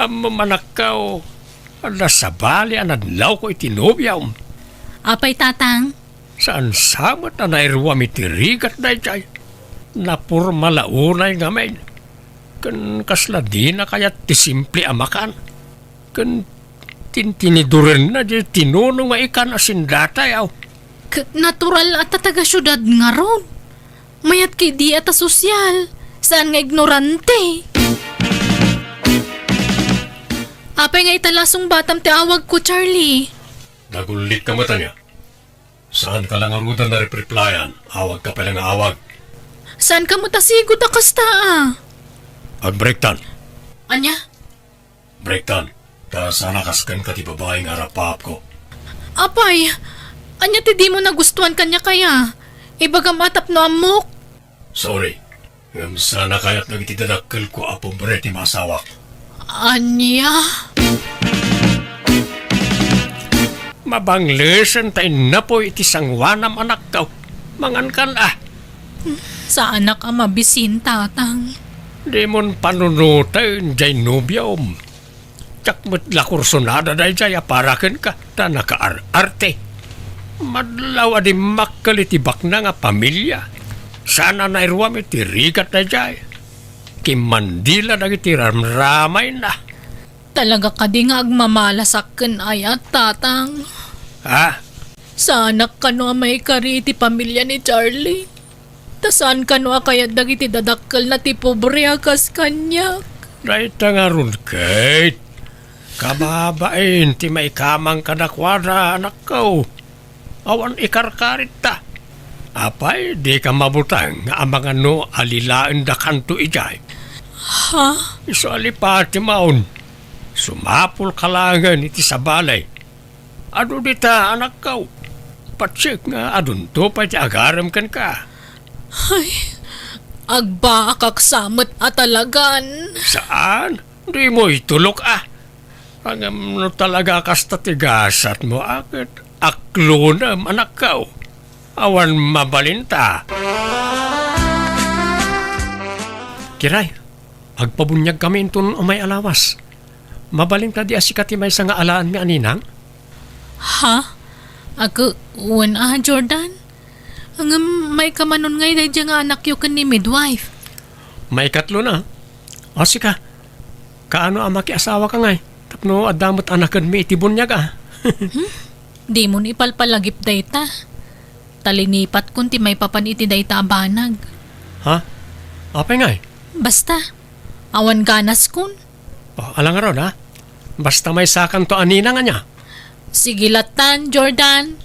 Manak ka, ala sabali, anadlaw ko itinobyaw. Apay tatang, Saan samat na nairwa mitirigat na ichay. Napurma launay nga men. Kan kasla di na kaya ti simple amakan. Kan tintinidurin na di tinunong nga ikan asindata yaw. natural at taga syudad nga ron. Mayat kay di at sosyal. Saan nga ignorante? Apay nga italasong batam ti awag ko, Charlie. Nagulit ka mata niya. Saan ka lang arudan na replyan? Awag ka palang awag. Saan ka matasigo da kasta Ag-breaktan. Anya? Breaktan. Ta sana kaskan ka ti babaeng harapap ko. Apay, anya ti di mo nagustuhan kanya kaya? Ibagam atap no amok. Sorry. Sana kaya't nagtidadakkel ko apong bre ti masawa. Anya? Mabanglesen tayo na po iti sangwanam anak ka. Mangan kan Sa anak ang mabisin, tatang. Di mon panunutan jay nobyom. Tsak mo't lakursonada day jay aparaken ka ta nakaarte. Madlaw adi makalitibak na nga pamilya. Sana na irwam iti rigat day jay. Kimandila na iti ramramay na. Talaga ka di nga agmamalasakken ayat, tatang. Ha? Sa anak ka no may kariti pamilya ni Charlie. Tasan ka no kaya dagiti dadakkel na ti pobre akas kanya. Daita nga ron, Kate. Kababain, ti may kamang kanakwara, anak ko. Awan ikarkarit ta. Apay, di ka mabutang nga ang mga no alilaan da kanto ijay. Ha? Iso alipati maun. Sumapul kalangan iti sa balay. Ado dita, anak ko. Patsik nga adun to pa ti agaram kan ka. Agba akaksamot at talagan. Saan? Di mo itulok Ang no talaga kasta tigasat mo akit. Aklonam, anak ko. Awan mabalinta. Kiray, agpabunyag kami intun umay alawas. Mabalinta di asikati may nga alaan mi aninang? Ha? Ako, Jordan? Ang may kamanon ngay dahil nga anak yu kan ni midwife. May katlo na. O sika, kaano ang makiasawa ka ngay? Tapno adamot anakan mi itibunyag Di mo ni ipalpalagip dayta. Talinipat kunti may papaniti dayta abanag. Ha? Apay ngay? Basta, awan ganas kun. O, alang araw na. Basta may sakang to anina nga niya. Sige latan, Jordan.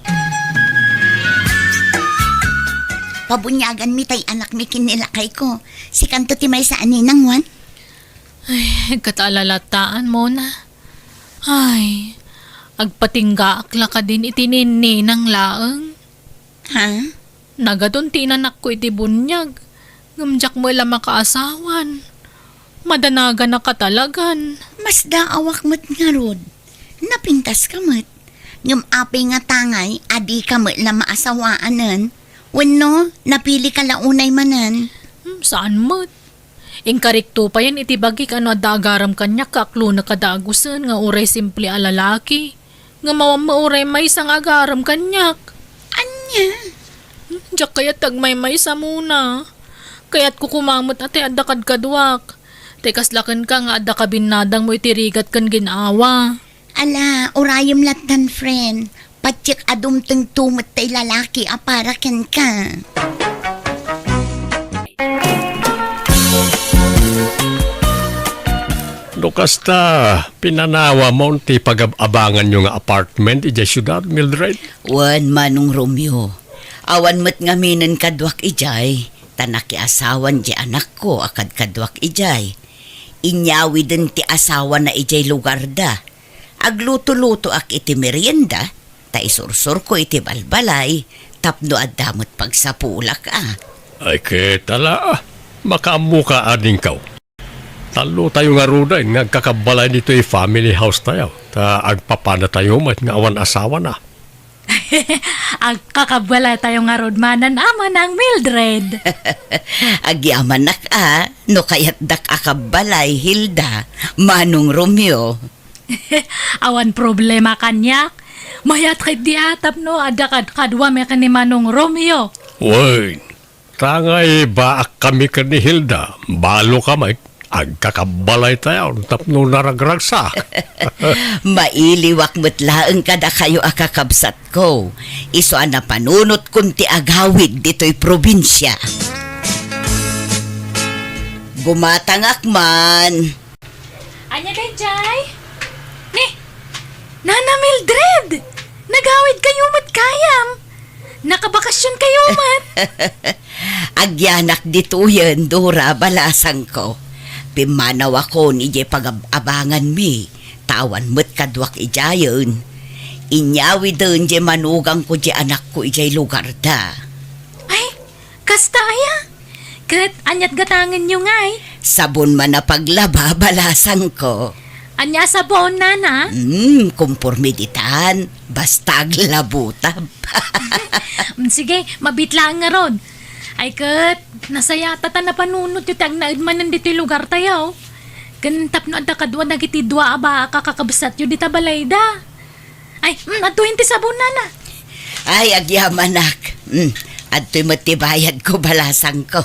Pabunyagan mi tay anak mi kinilakay ko. Si kanto ti may sa aninang wan. Ay, katalalataan mo na. Ay, agpatingga akla ka din itinini ng laeng. Ha? Nagadun tinanak ko iti bunyag. Ngamjak mo ilang makaasawan. Madanaga na katalagan. Mas daawak mo't nga rod. Napintas ka mo't. Ngam apay nga tangay, adi ka mo't la maasawaanan. Wano, napili ka launay manan. Saan mo? Inkarikto pa yan itibagi ka no adagaram kanya kaklo na kadagusan nga uray simple alalaki. Nga mauray may isang agaram kanyak. Anya? Diyak kaya tagmay may sa muna. Kaya't kukumamot ate adakad kadwak. Tekas lakan ka nga adda kabinadang mo itirigat kan ginawa. Ala, urayom latan friend. Patsik adumteng tumot tay lalaki aparakan ka. Kasta pinanawa mo ti pag-abangan nyo nga apartment ija syudad, Mildred? Wan manong Romeo. Awan mo't ngaminan kadwak ijay. Tanaki asawan di anak ko akad kadwak ijay. Inyawi din ti asawa na ijay lugar da. Agluto-luto ak iti merienda. Ta isursur ko iti balbalay. Tapno adamot pagsapulak Ay ketala, makamuka ading kau. Talo tayo nga ruda, nagkakabalay dito family house tayo. Ta agpapana tayo, mat nga awan asawa na. Agkakabala tayo nga rodmanan ama ng Mildred. Agyaman nak no kayat dak akabalay Hilda, manong Romeo. Awan problema kanyak. Mayat kay diatap no adakad kadwa me ni Manong Romeo. Uy, tangay baak kami ka ni Hilda. Balo kamay, agkakabalay tayo, tapno naragragsak. Mailiwak mo't laeng kada kayo akakabsat ko. Iso na panunot kunti agawid dito'y probinsya. Gumatangak man. Anya kay Jay? Ni, Nana Mildred! Nagawid kayo mat kayam. Nakabakasyon kayo mat. Agyanak dito yan, Dora, balasang ko. Pimanaw ako ni Jay pag-abangan mi. Tawan mo't kadwak ijayon. Inyawi doon di manugang ko di anak ko ijay lugar da. Ay, kasta aya. Kat anyat gatangan nyo ngay. Sabon man na paglaba, balasang ko. Anya sabon nana. Kumpurmiditan. Basta aglabutab. Sige, mabitlaan nga rod. Ay kat, nasaya tata na panunod yung tag naidman nandito yung lugar tayo. Ganitap no adda kadwa nagiti dua aba kakakabsat yun dita balayda. Ay, atuhin ti sabon nana. Ay, agyamanak. Adto'y matibayad ko, balasang ko.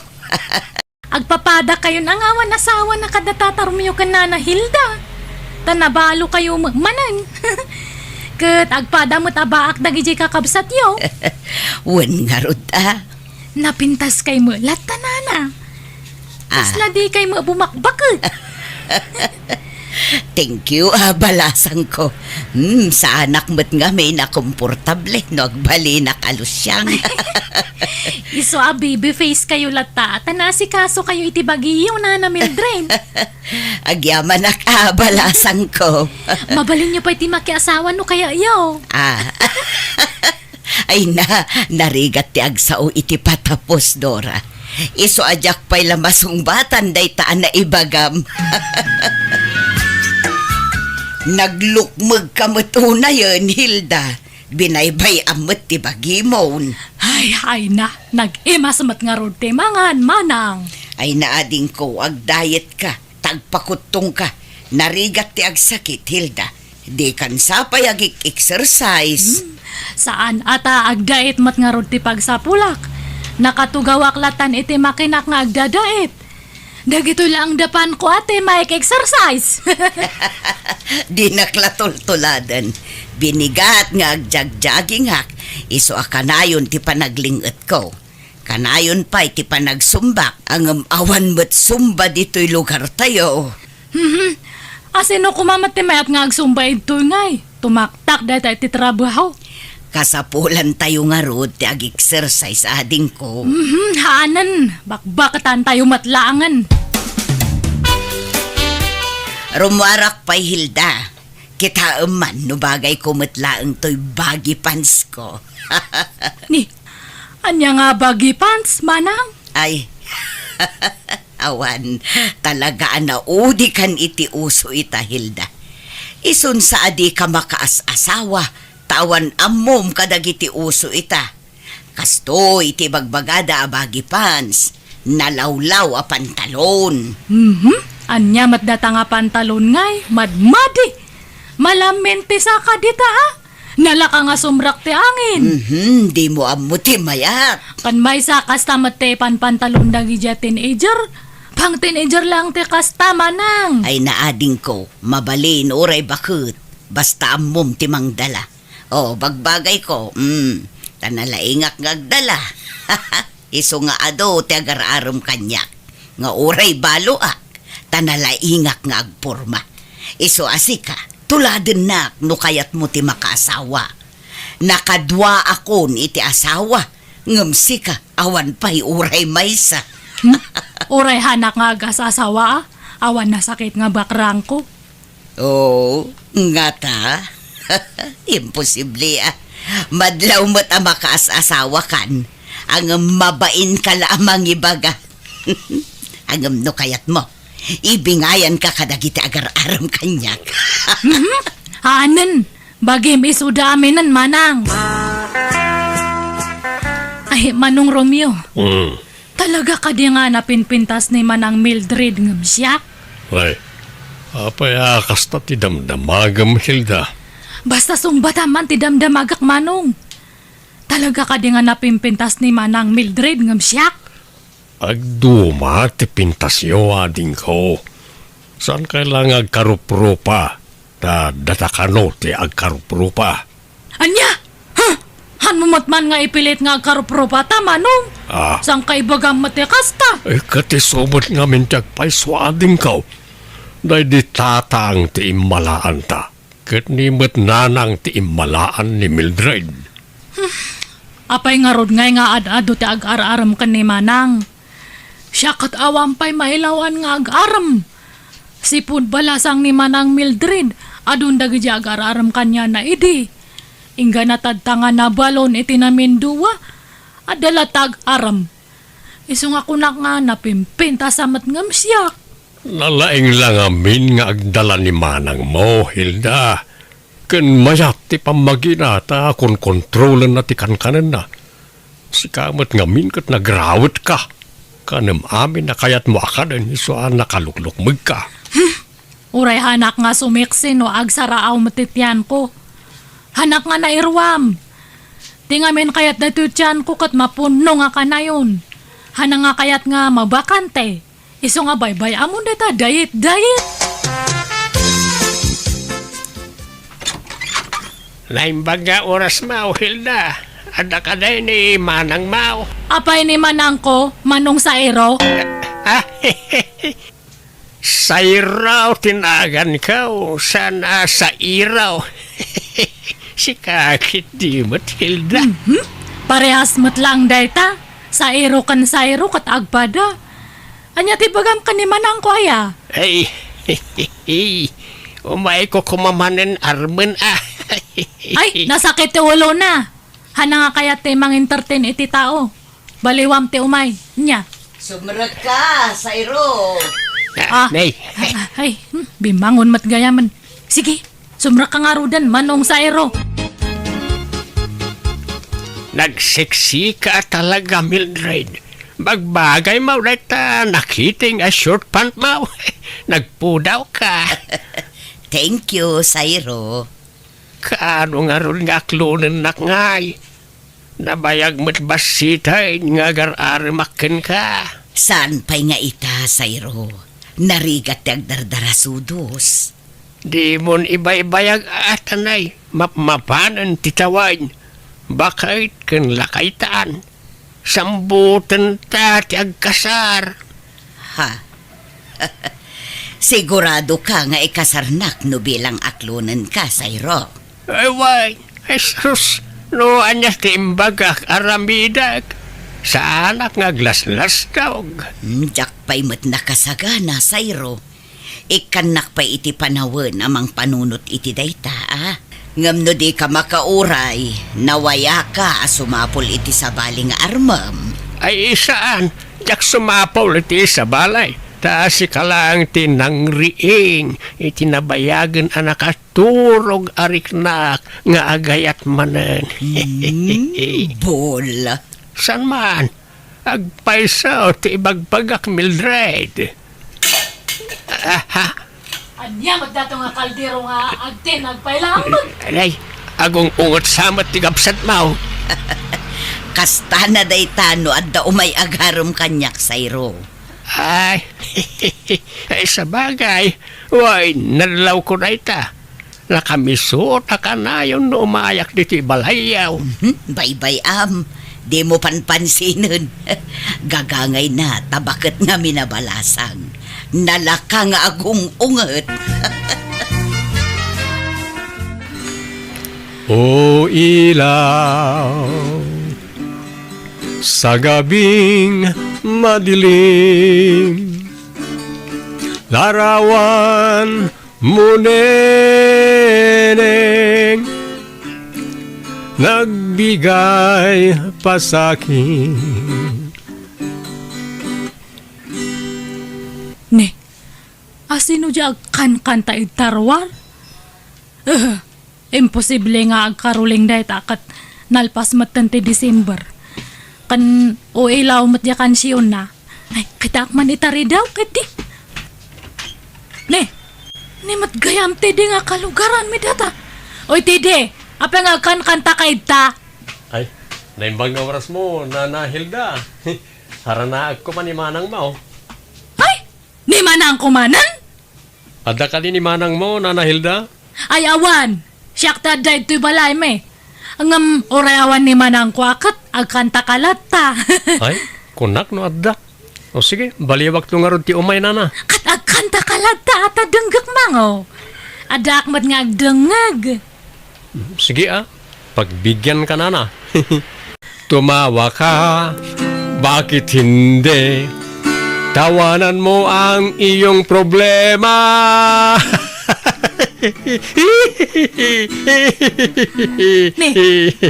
Agpapada kayo ng awan asawa na kadatatarmiyo ka nana Hilda. Tanabalo kayo magmanan. Kat agpada mo't abaak dagiti kakabsat yo. Wan nga rod Napintas kay mo lata nana. Tasla di kay mo bumakbakot. Thank you, balasang ko. Sa anak mo't nga may nakomportable, no agbali na kalusyang. Iso a baby face kayo lata. Tanasi kaso kayo itibagiyo na Mildred. Agyaman na balasang ko. Mabalin nyo pa iti makiasawa no kaya yo. Ay narigat ti agsao iti patapos, Dora. Iso ajak pa'y lamasong batan day taan na ibagam. Naglukmag kamot una yun, Hilda. Binaybay amot ti bagimon. Ay na, nag-imasamat nga rod ti mangan manang. Ay naading ko, ag-diet ka, tagpakutong ka. Narigat ti agsakit, Hilda. Di kan sapay ag-exercise. Saan ata agdait mat nga rod ti pagsapulak. Nakatugawak latan iti makinak nga agdadait. Dagito lang dapan ko ate maik-exercise. Di naklatultuladan. Binigat nga agjag-jogging hak. Iso akanayon ti panaglingat ko. Kanayon pa iti panagsumbak. Ang awan mo't sumba dito'y lugar tayo. Asino kumamat ti mayat nga agsumba ito ngay. Tumaktak dahil tayo ti trabaho. Kasapulan tayo nga rod ti ag-exercise ading ko. Hanan, bakbakatan tayo matlaangan. Rumwarak pa'y Hilda. Kita man no bagay kumatlaang to'y bagi pants ko. Ni, anya nga bagi pants, manang? Ay, awan, talaga na udi kan iti uso ita, Hilda. Isun sa adi ka makaas-asawa, tawan amom kadagiti uso ita. Kasto iti bagbagada a bagi pants, nalawlaw a pantalon. Anya matdata nga pantalon ngay, madmadi. Malamente sa kadita Nalaka nga sumrak ti angin. Di mo amuti mayat. Kan may sa kastamat te pantalon dagi dya teenager. Pang teenager lang te kastama nang. Ay naading ko, mabalin oray bakit. Basta amom ti mangdala. O, bagbagay ko, tanalaingak ngagdala. Iso nga ado ti agararom kanyak. Nga oray balo tanalaingak nga agporma. Iso asika, tuladen na no kayat mo ti makaasawa. Nakadwa akon iti asawa. Ngamsika, awan pa'y uray maysa. Uray hanak nga agasasawa awan na sakit nga bakrang ko. Oo, nga ta. Imposible Madlaw mo't makaasawa kan. Ang mabain ka lamang ibaga. Ang no kayat mo. Ibingayan ka kadagiti agar-aram kanyak. Hanan, bagim isudaminan manang. Ay, Manong Romeo. Talaga ka di nga napinpintas ni Manang Mildred ngam siya? Ay, apay kasta ti damdamagam, Hilda. Basta sumbataman ti damdamagak Manong. Talaga ka di nga napimpintas ni Manang Mildred ngam siya? Agduma ti pintasyo ading ko. Saan kailang agkaruprupa? Ta datakano ti agkaruprupa. Anya? Hanumot man nga ipilit nga agkarupropa ta Manong. Sang kaibagam matikasta? Ay katisomot nga mintag paiswa ading ko. Dahil di tatang ti imalaan ta. Kat nimot nanang ti imalaan ni Mildred. Apay nga rod ngay nga ad-ado ti ag-araram kan ni Manang. Siya kat awampay mailawan nga ag-aram. Sipud balasang ni Manang Mildred, adun dagi ag-araram kanya na idi. Ingga natadtanga na balon iti namin duwa. Adalatag aram. Isong ako nga napimpinta sa matngam siya. Nalaing lang amin nga agdala ni manang mo, Hilda. Ken mayat ti pamaginata kung kontrolan na ti kankanan na. Sikamat ngamin kat nagrawit ka. Kanam amin na kayat mo akadan isuan nakaluklukmig ka. Uray hanak nga sumiksin o agsaraaw matityan ko. Hanak nga nairwam. Di nga min kayat natutyan ko kat mapuno nga ka na yun. Hana nga kayat nga mabakante. Iso nga baybay amon deta diet. Naimbaga oras mao, Hilda. Ada ka day ni manang mao. Apay ni manang ko, manong sa ero. Sa iraw tinagan ka o sana sa iraw. Si kakit di mo't, Hilda. Parehas mo't lang dayta. Sa ero kan sa ero kat agpada. Anya ti bagam ka ni manang ko aya. Ay, umay ko kumamanin armen Ay, nasakit ti ulo na. Hana nga kaya ti mang entertain iti tao. Baliwam ti umay. Nya. Sumrat ka, Sayro. Nay, Ay, bimangon mat gayaman. Sige, sumra ka nga rudan manong sa ero. nagseksi ka talaga, Mildred. Bagbagay mo reta, nakiting a short pant mo. Nagpudaw ka. Thank you, Sayro. Kaano nga ron nga klunan nak ngay. Nabayag mo't basitay nga gar-arimakin ka. Saan pa'y nga ita, Sayro? Narigat tag dardarasudos. Di mon ibay-bayag atanay. Mapmapanan titawain. Bakit kan lakaitaan? Sambutan ta ti agkasar. Ha? Sigurado ka nga ikasarnak no bilang aklunan ka, Sayro. Ay, why? Jesus, no anyas ti imbagak aramidak. Sa anak nga glaslas daog. Jak pa'y mat nakasagana, Sayro. Ikanak pa iti panawan amang panunot iti dayta, ah. Ngam no di ka makauray, nawaya ka sumapol iti sabaling armam. Ay isaan, jak sumapaw iti sa balay. Taas ka lang tinangriing, itinabayagan anak turog ariknak nga agayat manen. Bola. San man? Agpaisaw ti ibagbagak Mildred. Anya magdato nga kaldero nga agtin nagpailangan. Alay, agong ungot samat ti gapsat mau. Kasta na daytano at da umay agarom kanyak, Sayro. Ay, ay sa bagay, way, nalaw ko na ita. Nakamisot na ka na yung umayak dito balayaw. Bye-bye, am. Di mo panpansinin. Gagangay na, tabakat nga minabalasang. Nalaka nga agong unget. O ilaw, sa gabing madilim, larawan mo neneng, nagbigay pa sa'kin. Ne, asino di agkan-kanta itarwar? Imposible nga agkaruling dahi takat nalpas matante December. Kan o ilaw mat ya kansiyon na. Ay, kita man itari daw, kiti. Ne, mat gayam tede nga kalugaran mi data. Oy, tede, apa nga kan-kanta ka ita? Ay, naimbang na oras mo, Nana Hilda. Haranaag ko pa ni Manang mo. Ay, ni manang kumanan? Ada ka din ni Manang mo, Nana Hilda? Ay, awan. Siyak ta dahi to'y balay me. Ang orayawan ni manang kwakat, agkanta kalata. Ay, kunak no adda. O sige, baliwag to nga ron ti umay, Nana. Kat agkanta kalata at adenggak mango. Adak mat nga agdengag. Sige pagbigyan ka, Nana. Tumawa ka, bakit hindi? Tawanan mo ang iyong problema. Ni,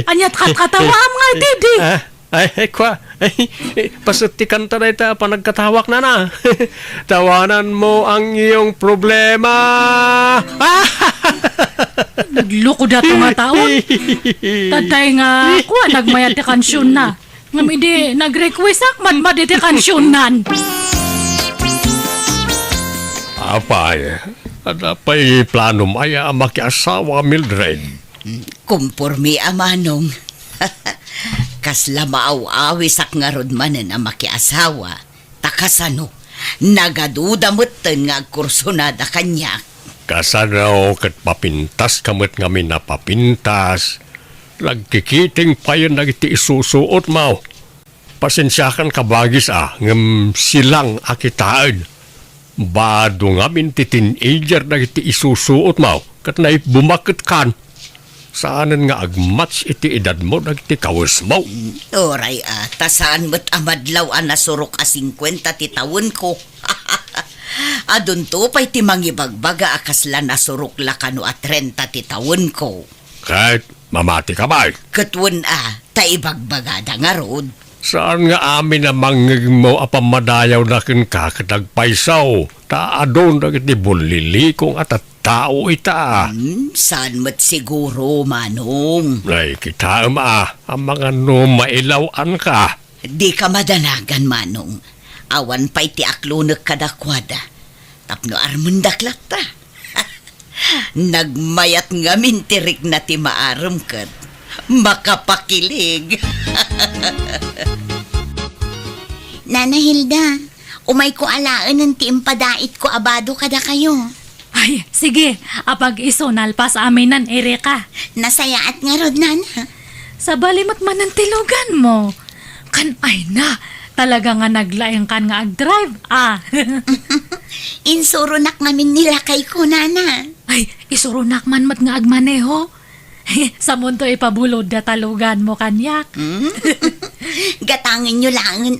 anyat katawa mga didi. Ay, kwa. Pasutikan ta na ita, panagkatawak na. Tawanan mo ang iyong problema. Nagloko da to nga taon. Tatay nga ako, nagmayat ti kansyon na. Ngamidi, nag-request akman maditi kansyonan. Apay, adapay plano maya makiasawa Mildred. Kumpurmi amanong. Kasla maaw-awi sak nga rod manen ang makiasawa. Takasano, nagaduda mo't nga kursunada kanya. Kasano kat papintas kamot nga minapapintas. Nagkikiting pa yun nagiti isusuot mo. Pasensyakan ka bagis ngam silang akitaan. Bado nga minti teenager nagiti isusuot mo. Kat na bumakit kan. Saanan nga agmats iti edad mo nagiti kawas mo. Oray tasaan mo't amadlaw nasurok 50 ti taon ko. Adun to pa'y ti mangibagbaga akasla nasurok la kano 30 ti taon ko. Kahit mamati ka ba? Katwan taibagbagada nga rod. Saan nga amin na mangig mo apamadayaw na kin kakatagpaisaw? Taadon na kiti bulili kung at tao ita. Saan mo't siguro, manong? Ay, kita ang mga numailawan ka. Di ka madanagan, manong. Awan pa'y ti aklunak kadakwada. Tapno armundaklak ta. Nagmayat nga mintirik na ti maaram kat. Makapakilig. Nana Hilda, umay ko alaan ng tiimpadait ko abado kada kayo. Ay, sige, apag isonal pa sa amin nan Erika. Nasayaat nga rod, Nana. Sa balimat man ang tilugan mo. Kan ay na, talaga nga naglayang kan nga ag-drive, Insurunak ngamin nila kay ko, Nana. Ay, isurunak man mat nga agmaneho. Sa mundo ipabulod na talugan mo kanyak. Gatangin nyo langan,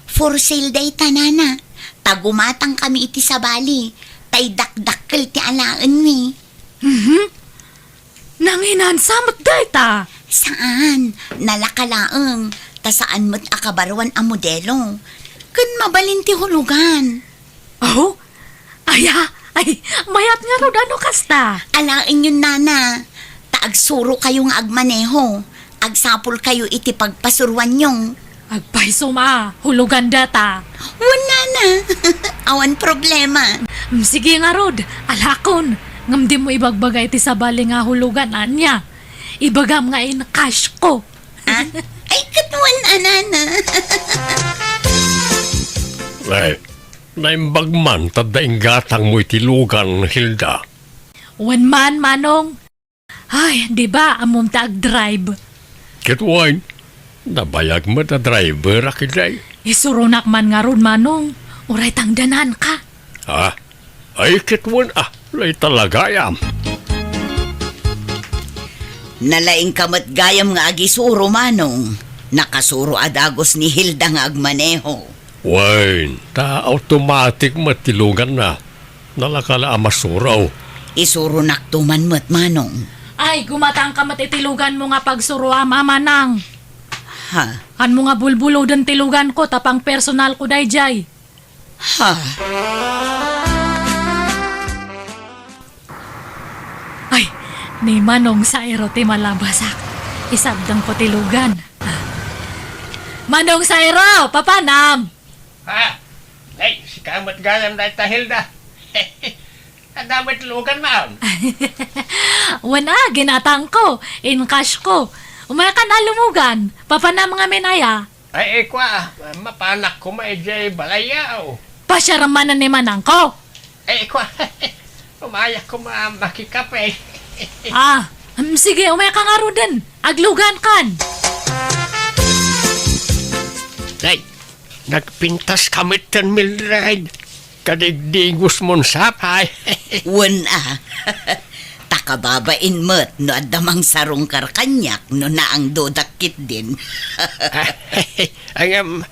For sale day ta, Nana. Tagumatang kami iti sa bali. Tay dakdakkel ti alaan mi. Nanginan samot data. Saan? Nalakalaang. Ta saan mo't akabarwan ang modelo. Kun mabalin ti hulugan. Oh? Ay, mayat nga ro ano kasta. Alain yun, Nana. Taagsuro kayo nga agmaneho. Agsapol kayo iti pagpasurwan nyong. Agpaiso hulugan data. Wala na. Awan problema. Sige nga rod, alakon. Ngam di mo ibagbagay ti sabali nga hulugan anya. Ibagam nga in cash ko. Ay, katuan, Nana. Ay, naimbag man tadaing gatang mo itilugan, Hilda. Wan man, manong. Ay, di ba amom ta ag-drive? Kitwain, nabayag mo na driver akiday. Isurunak man nga ron, manong. Uray tangdanan ka. Ay kitwan lay talaga yam. Nalaing kamat gayam nga agisuro, manong. Nakasuro adagos ni Hilda nga agmaneho. Wain, automatic matilugan na. Nalakala amasuraw. Isuro naktuman mo't, manong. Ay, gumatang ka matitilugan mo nga pagsuro manang. Ha? Kan mo nga bulbulo den tilugan ko tapang personal ko dayjay. Ha? Ay, ni manong sa ti malabasak. Isabdang ko tilugan. Manong sa papanam! Ay, si kamot galam na ita, Hilda. Ang damay tilugan, ma'am. Wana, ginatang ko. In cash ko. Umaya ka na lumugan. Papanam nga minaya. Ay, mapanak ko maijay balayaw. Pasyaramanan ni manang ko. Ay, umayak ko makikape. Sige, umaya ka nga ro din. Aglugan kan. Ay, nagpintas kamit kan Mildred. Kadigdigos mong sapay. Wana. Takababain mo't no adamang sarong karkanyak no naang dodakit din. Ang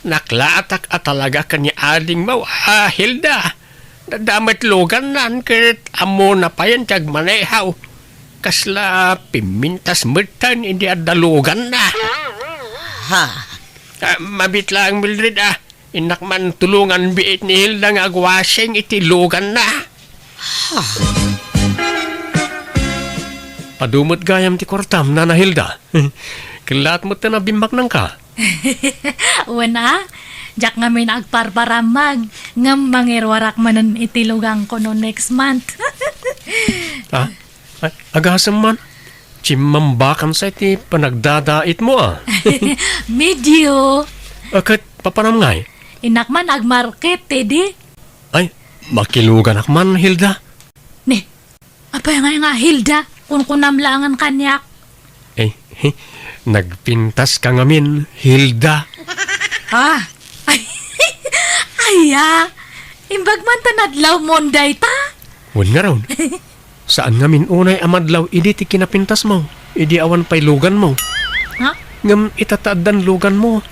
naklatak at talaga kanya ading mo, Hilda. Damat lugan nan ket amo na pa yan tiyag manehaw. Kasla pimintas mertan hindi adda lugan na. Ha, Mabit lang Mildred Inak man tulungan biit ni Hilda nga agwasing iti lugan na. Padumot gayam ti kwartam na Hilda. Kilat mo na bimbak nang ka. Wana, jak nga may agparparamag. Ngam mangirwarak manan itilugang ko no next month. Agasam man. Chimambakan sa iti panagdadait mo Medyo. Akat papanam ngay. Inak man agmarket, tedi. Ay, makilugan akman Hilda. Ne, apay nga Hilda, kung kunamlangan kanyak. Nagpintas ka ngamin, Hilda. Ay, aya, imbag man tanadlaw monday ta. Wan nga raw. Saan ngamin unay amadlaw, idi ti kinapintas mo. Idi awan pa'y lugan mo. Ha? Ngam itataadan lugan mo.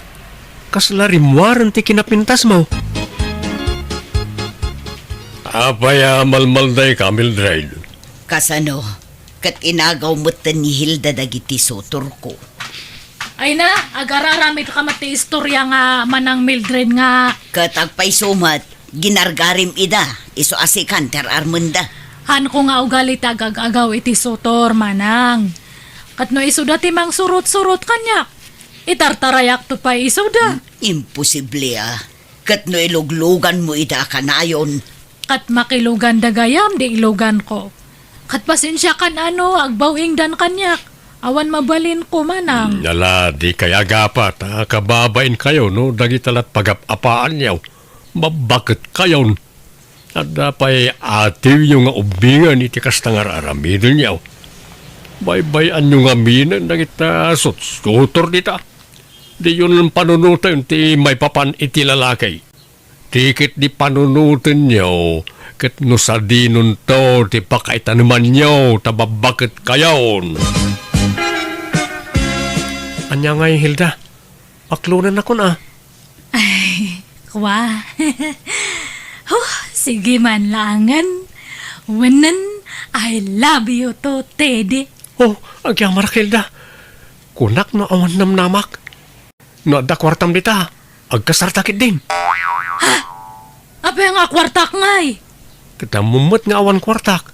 Kasla rimwaran ti kinapintas mo. Apaya malmalday ka, Mildred. kasano, kat inagaw mo ni Hilda dagiti sotor ko. Ay na, agararami ka mati istorya nga manang Mildred nga. Kat agpay sumat, ginargarim ida, iso asikan ter armunda. Han ko nga ugali tagag-agaw iti sotor manang. Kat no iso dati mang surot-surot kanyak. Itartarayak to pa iso da. Imposible kat no iluglugan mo ida kanayon. Kat makilugan dagayam di ilugan ko. Kat pasensya kan agbawing dan kanyak. Awan mabalin ko manang. Nala, di kaya gapat, kababain kayo, no? Dagitalat pagapapaan niyaw. Mabakit kayo. At dapay ativ yung nga ubingan iti kastangar aramidin niyaw. Baybayan yung aminan, dagita sutsutor dita. Di yun ang panunutan ti may papan iti lalakay. Tikit di panunutan niyo, kat no sa dinon to, ti pakaitanuman niyo, tababakit kayon. Anya nga Hilda, paklunan ako na. Ay, kwa. Sige man langan. Wanan, I love you to, Teddy. Oh, agyang marak Hilda. Kunak no awan namnamak. No adda kwartam dita, agkasartakit din. Apa nga kwartak ngay? Katamumot nga awan kwartak.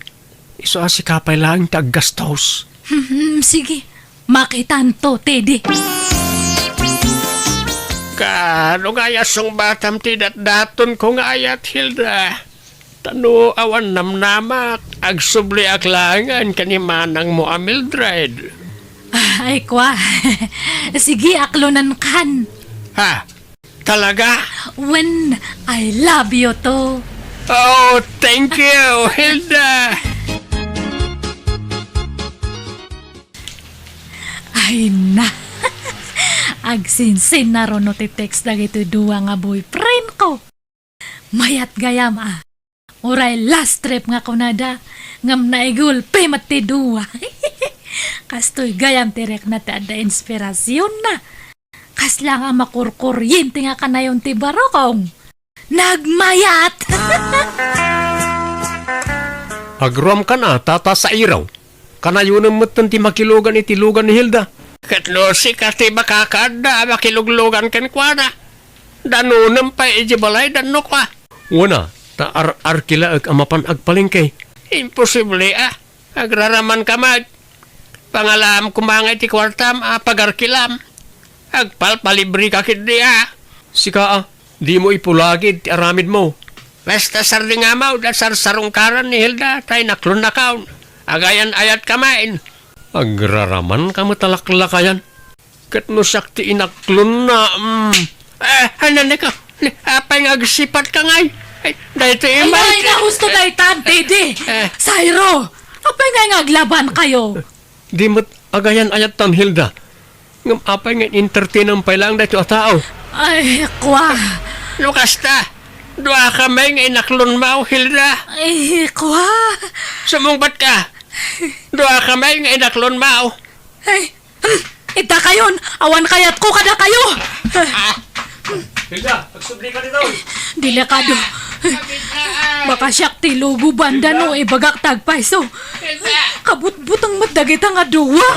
Iso asikapay lang taggastos. Sige, makitan to, Teddy. Kano nga yasong batam tidat daton ko nga ayat Hilda. Tano awan namnamak, agsubli aklangan kanimanang mo Mildred. Ay, kwa. Sige, aklonan kan. Ha? Talaga? When I love you to. Oh, thank you, Hilda. Ay na. Agsinsin na ron no ti text na ito duwa nga boyfriend ko. Mayat gayam Uray last trip nga kunada. Ngam na igulpe mati duwa. Kastoy gayam tirek na ti ada inspirasyon na. Kas lang ang makurkuryente nga kanayon ti barokong. Nagmayat! Agrom ka na, tata sa iraw. Kanayunan mo't ti makilugan iti lugan ni Hilda. Katlo si kasi makakada, makiluglugan ken kwa na. Danunam pa ijibalay, danno kwa. Una, ta ar-arkila ag amapan agpalingkay. Imposible Agraraman ka mag. Pangalam kumangay ti kwartam, pagarkilam. Agpalpalibri ka kidi Sika di mo ipulagid ti aramid mo. Basta sarding amaw, da sarsarungkaran ni Hilda, tay naklon na kaon. Agayan ayat kamain. Agraraman ka matalaklakayan. Kat no sakti inaklon na, hanan ka, apay nga agsipat ka ngay. Dahito Ay, na gusto na itan, Teddy! Sairo! Apay nga aglaban kayo? Di mo't agayan ayat tan Hilda. Ngam apay nga entertain ang pailang dahito a tao. Ay, kwa. Lukas ta, doa kamay nga inaklon mo, Hilda. Ay, kwa. Sumungbat ka. Doa kamay nga inaklon mo. Ay, ita kayon. Awan kayat ko kada kayo. Hilda, agsubli ka dito. Delikado. Baka siyak ti lugo banda no bagak tagpay so. Kabut-butang madagit ang aduwa.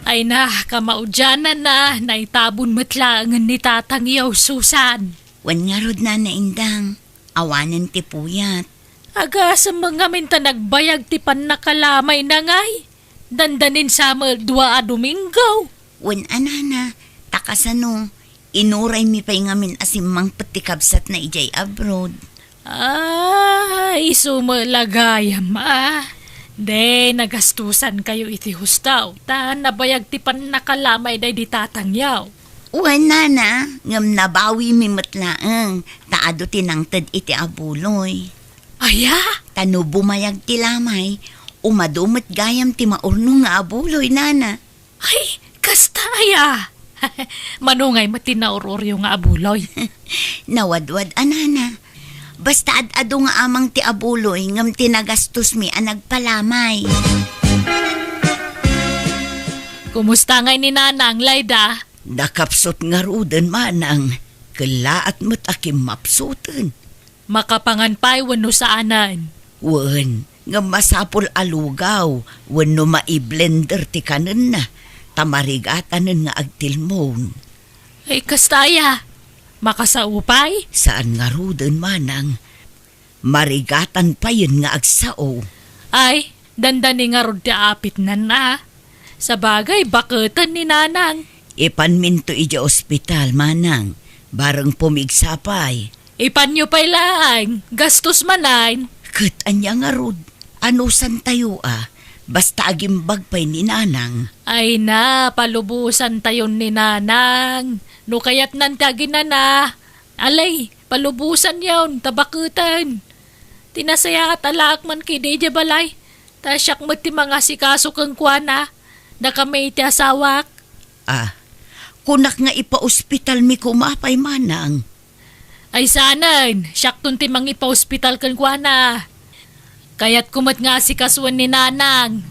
Ay na, kamaudyanan na, naitabon matlangan ni Tatang Yaw Susan. Wan nga rod na indang. Awanan ti puyat. Aga sa mga minta nagbayag ti pan nakalamay na ngay. Dandanin sa dua a Domingo. Wan anana, takasano, inuray mi pa'y ngamin asimang patikabsat na ijay abroad. Ay, sumalagayam De, nagastusan kayo iti hustaw. Ta, nabayag ti pan nakalamay day di Tatang Yaw. Wan nana, ngam nabawi mi matlaang, taado tinangtad iti abuloy. Aya? Tano bumayag ti lamay, umadumot gayam ti maurno nga abuloy nana. Ay, kastaya. Manungay matinauror yung abuloy. Nawadwad anana. Basta ad-ado nga amang ti abuloy ngam tinagastos mi ang nagpalamay. Kumusta ngay ni Nanang, Layda? Nakapsot nga rudan manang, kalaat mo't akim mapsutan. Makapangan pa'y wano saanan. Wan, nga masapol alugaw, wano maiblender ti kanan na, tamarigatanan nga agtilmon. Ay, kastaya. Makasaupay? Saan nga rudan manang, marigatan pa yun nga agsao. Ay, dandani nga rod ti apit na. Sa bagay, baketan ni Nanang. Ipanminto ija ospital manang, bareng pumigsapay. Ipanyo pa'y lang, gastos manayn. Kat anya nga rod, ano san tayo basta agimbag pa'y ni Nanang. Ay na, palubusan tayon ni Nanang. No kayat nantagin na. Alay, palubusan yawn, tabakutan. Tinasaya at alaak man kay Deja Balay. Tasyak mo ti mga sikaso kang kuwana. Na kami iti asawak. Kunak nga ipa-ospital mi kumapay manang. Ay sanan, siyak tun ti mang ipa-hospital kang kuwana. Kaya't kumat nga sikasuan ni Nanang.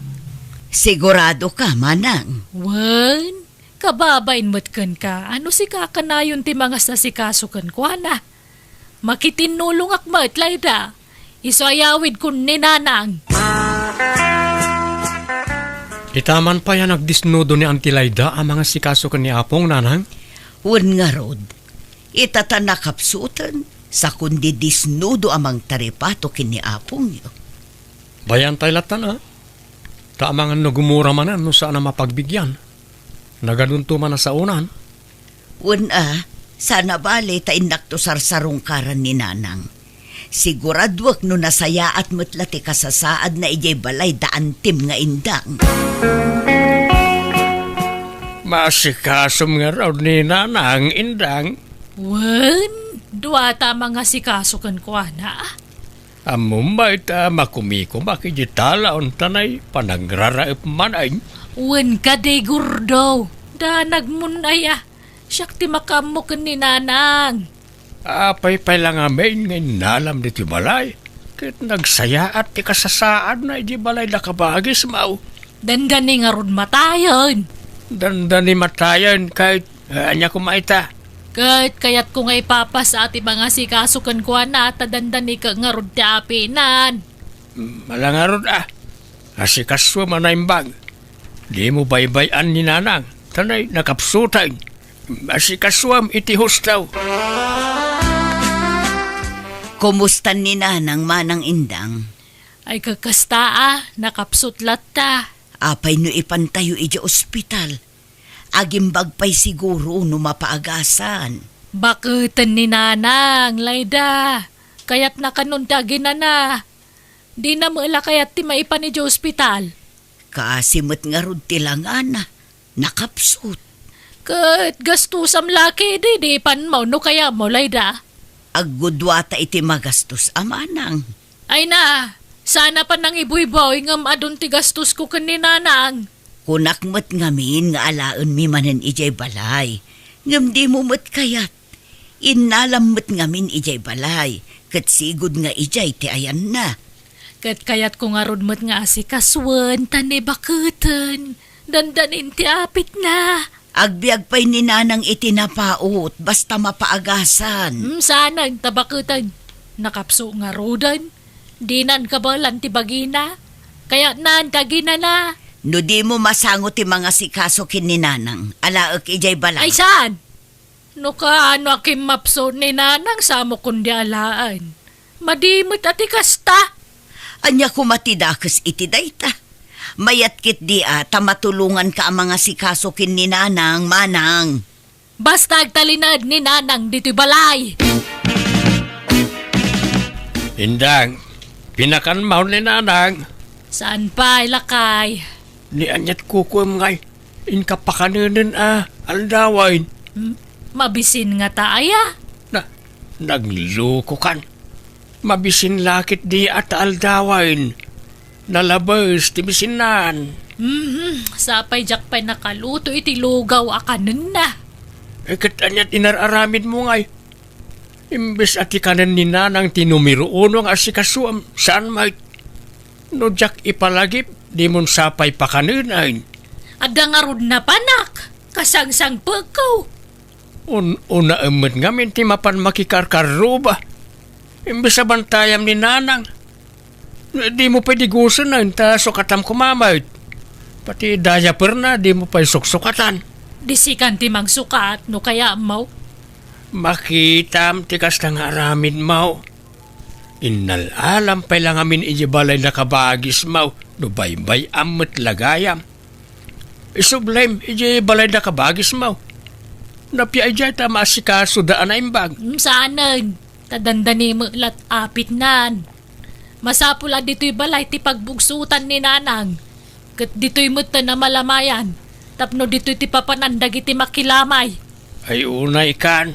Sigurado ka manang. Wan, kababain mo't kan ka. Ano si kakanayon ti mga sasikaso kan kuwana? Makitinulong akmat, Layda. Isoayawid kun ni Nanang. Itaman pa yan nagdisnudo ni Auntie Layda ang mga sikaso ka ni Apong, Nanang. Wan nga rod, itatanakapsutan sa kundi disnudo amang taripato kini apong yo. Bayan tayo latan, Taamangan no gumura manan no saan na mapagbigyan. Nagadunto man na sa unan. Wan sana bali ta indakto sarsarong karan ni Nanang. Siguradwak no nasaya at mutlati kasasaad na ijay balay daan tim nga indang. Masikasom nga raw ni Nanang indang. Wan, duwata mga sikaso kan kuwana. Amumbay ta makumiko makijitala on tanay panagraraip manay. Wan ka de gurdo. Danag munaya. Siyak ti makamukan ni Nanang. Apay lang amin ngayon nalam di balay. Kahit nagsaya at ti kasasaad na di balay nakabagis mau. Dandani nga ron matayon. Dandani matayan kahit anya kumaita. Kahit kayat ko nga ipapas sa ati mga sikasukan ko na tadandani ka nga ron ti apinan. Malangarod Asikaswa manaimbang. Di mo baybayan ni Nanang. Tanay nakapsutay. Asikaswam iti hustaw. Kumusta ni Nanang manang indang? Ay kakasta nakapsutlat ta. Apay no ipantayo ija ospital. Agimbag pa'y siguro no mapaagasan. Bakutan ni Nanang, Layda. Kaya't nakanuntagin na. Di na mula kaya't ti maipan ni ospital. Kasimot nga rod tilangan nakapsut. Kat gastusam laki di pan mo no kaya mo, Layda. Aggudwata iti magastos amanang. Ay na, sana pa nang ibuiboy ngam adun ti gastos ko kan ni Nanang. Kunak mo't ngamin nga alaon mi manen ijay balay. Ngam di mo mo't kayat. Inalamot ngamin ijay balay, kat sigod nga ijay ti ayan na. Kat kayat ko nga rodmat nga asikaswan, tani bakutan. Dandanin ti apit na. Agbiag pa'y ni nanang itinapaot, basta mapaagasan. Sana ang tabakutan. Nakapso nga rodan. Dinan kabalan ti bagina. Kaya nan kagina na. No di mo masangot ti mga sikaso kin ni nanang, alaak ijay balay. Ay saan? No ka ano akim mapso ni nanang samo kundi alaan. Madimot ati kasta. Anya kumatidakas iti dayta. Mayat kit di tamatulungan ka ang mga sikaso kin ni nanang, manang. Basta agtalinad ni nanang dito'y balay. Indang, pinakanmaw ni nanang. Saan pa ilakay? Ni anyat kukum ngay. Inkapakanunan aldawain. Mabisin nga taaya. Nagloko kan. Mabisin lakit di at aldawain. Nalabas ti bisinan. Sapay jakpay nakaluto iti lugaw akanan na. Kat anyat inararamid mo ngay. Imbes ati kanan ni nanang tinumiro uno ang asikasuam. Saan may no jak ipalagip di mon sapay pakanunain. Ada nga rod na panak. Kasangsang pagkaw. Una emet ngamin ti mapan makikarkaruba. Imbes sa bantayam ni nanang. Di mo pwede gusto na ta sukatam kumamay. Pati daya perna di mo pa suksukatan. Disikan ti magsukat no kaya mau. Makitam ti kastang aramin mau. Inalalam pa lang amin ijibalay na kabagis mau. No baybay amet lagayam. Isublem ijibalay na kabagis mau. Napia ijay ta masikaso daan na imbag. Saanan? Tadandani mo lat apit nan. Masapula dito'y balay ti pagbugsutan ni nanang. Kat dito'y muta na malamayan. Tapno dito'y ti papanandag iti makilamay. Ay unay kan.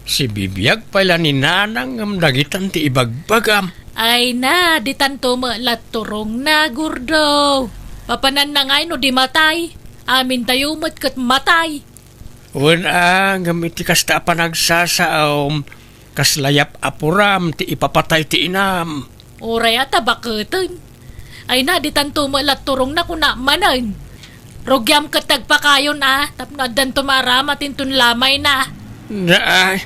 Si bibiyag pala ni nanang ang nagitan ti ibagbagam. Ay na, di tanto mo lat turong na gurdo. Papanan na ngay no di matay. Amin tayo mat kat matay. Wala gamit ti kasta panagsasaom. Kaslayap apuram ti ipapatay ti inam. Oray ata bakatan. Ay na, di tanto mo lat turong na kuna manan. Rogyam katag pa kayo na. Tapno adan tumaramat intun lamay na. Na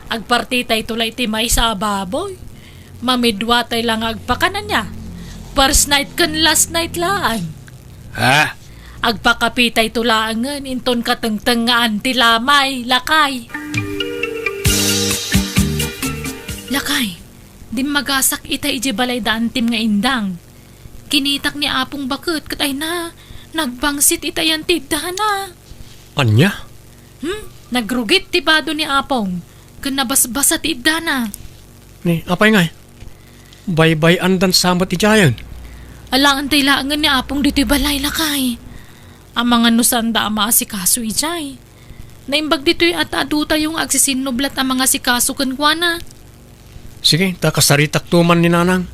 Agpartitay tulay ti may sa baboy. Mamidwatay lang agpakanan niya. First night kan last night lang. ha? Agpakapitay tulangan inton katengtengaan ti lamay, lakay. Lakay, di magasak itay iji balay daan tim nga indang. Kinitak ni apong bakit katay na. Nagbangsit itayan ti dana. Anya? Nagrugit ti bado ni apong. Kanabasbasa ti dana. Ni, apay ngay. Baybay andan samat ijayan. Alangan tayo laangan ni apong dito'y balay lakay. Ang mga nusanda ang mga sikaso ijay. Naimbag dito'y at aduta yung agsisinublat ang mga sikaso kankwana. Sige, takasaritak tuman ni nanang.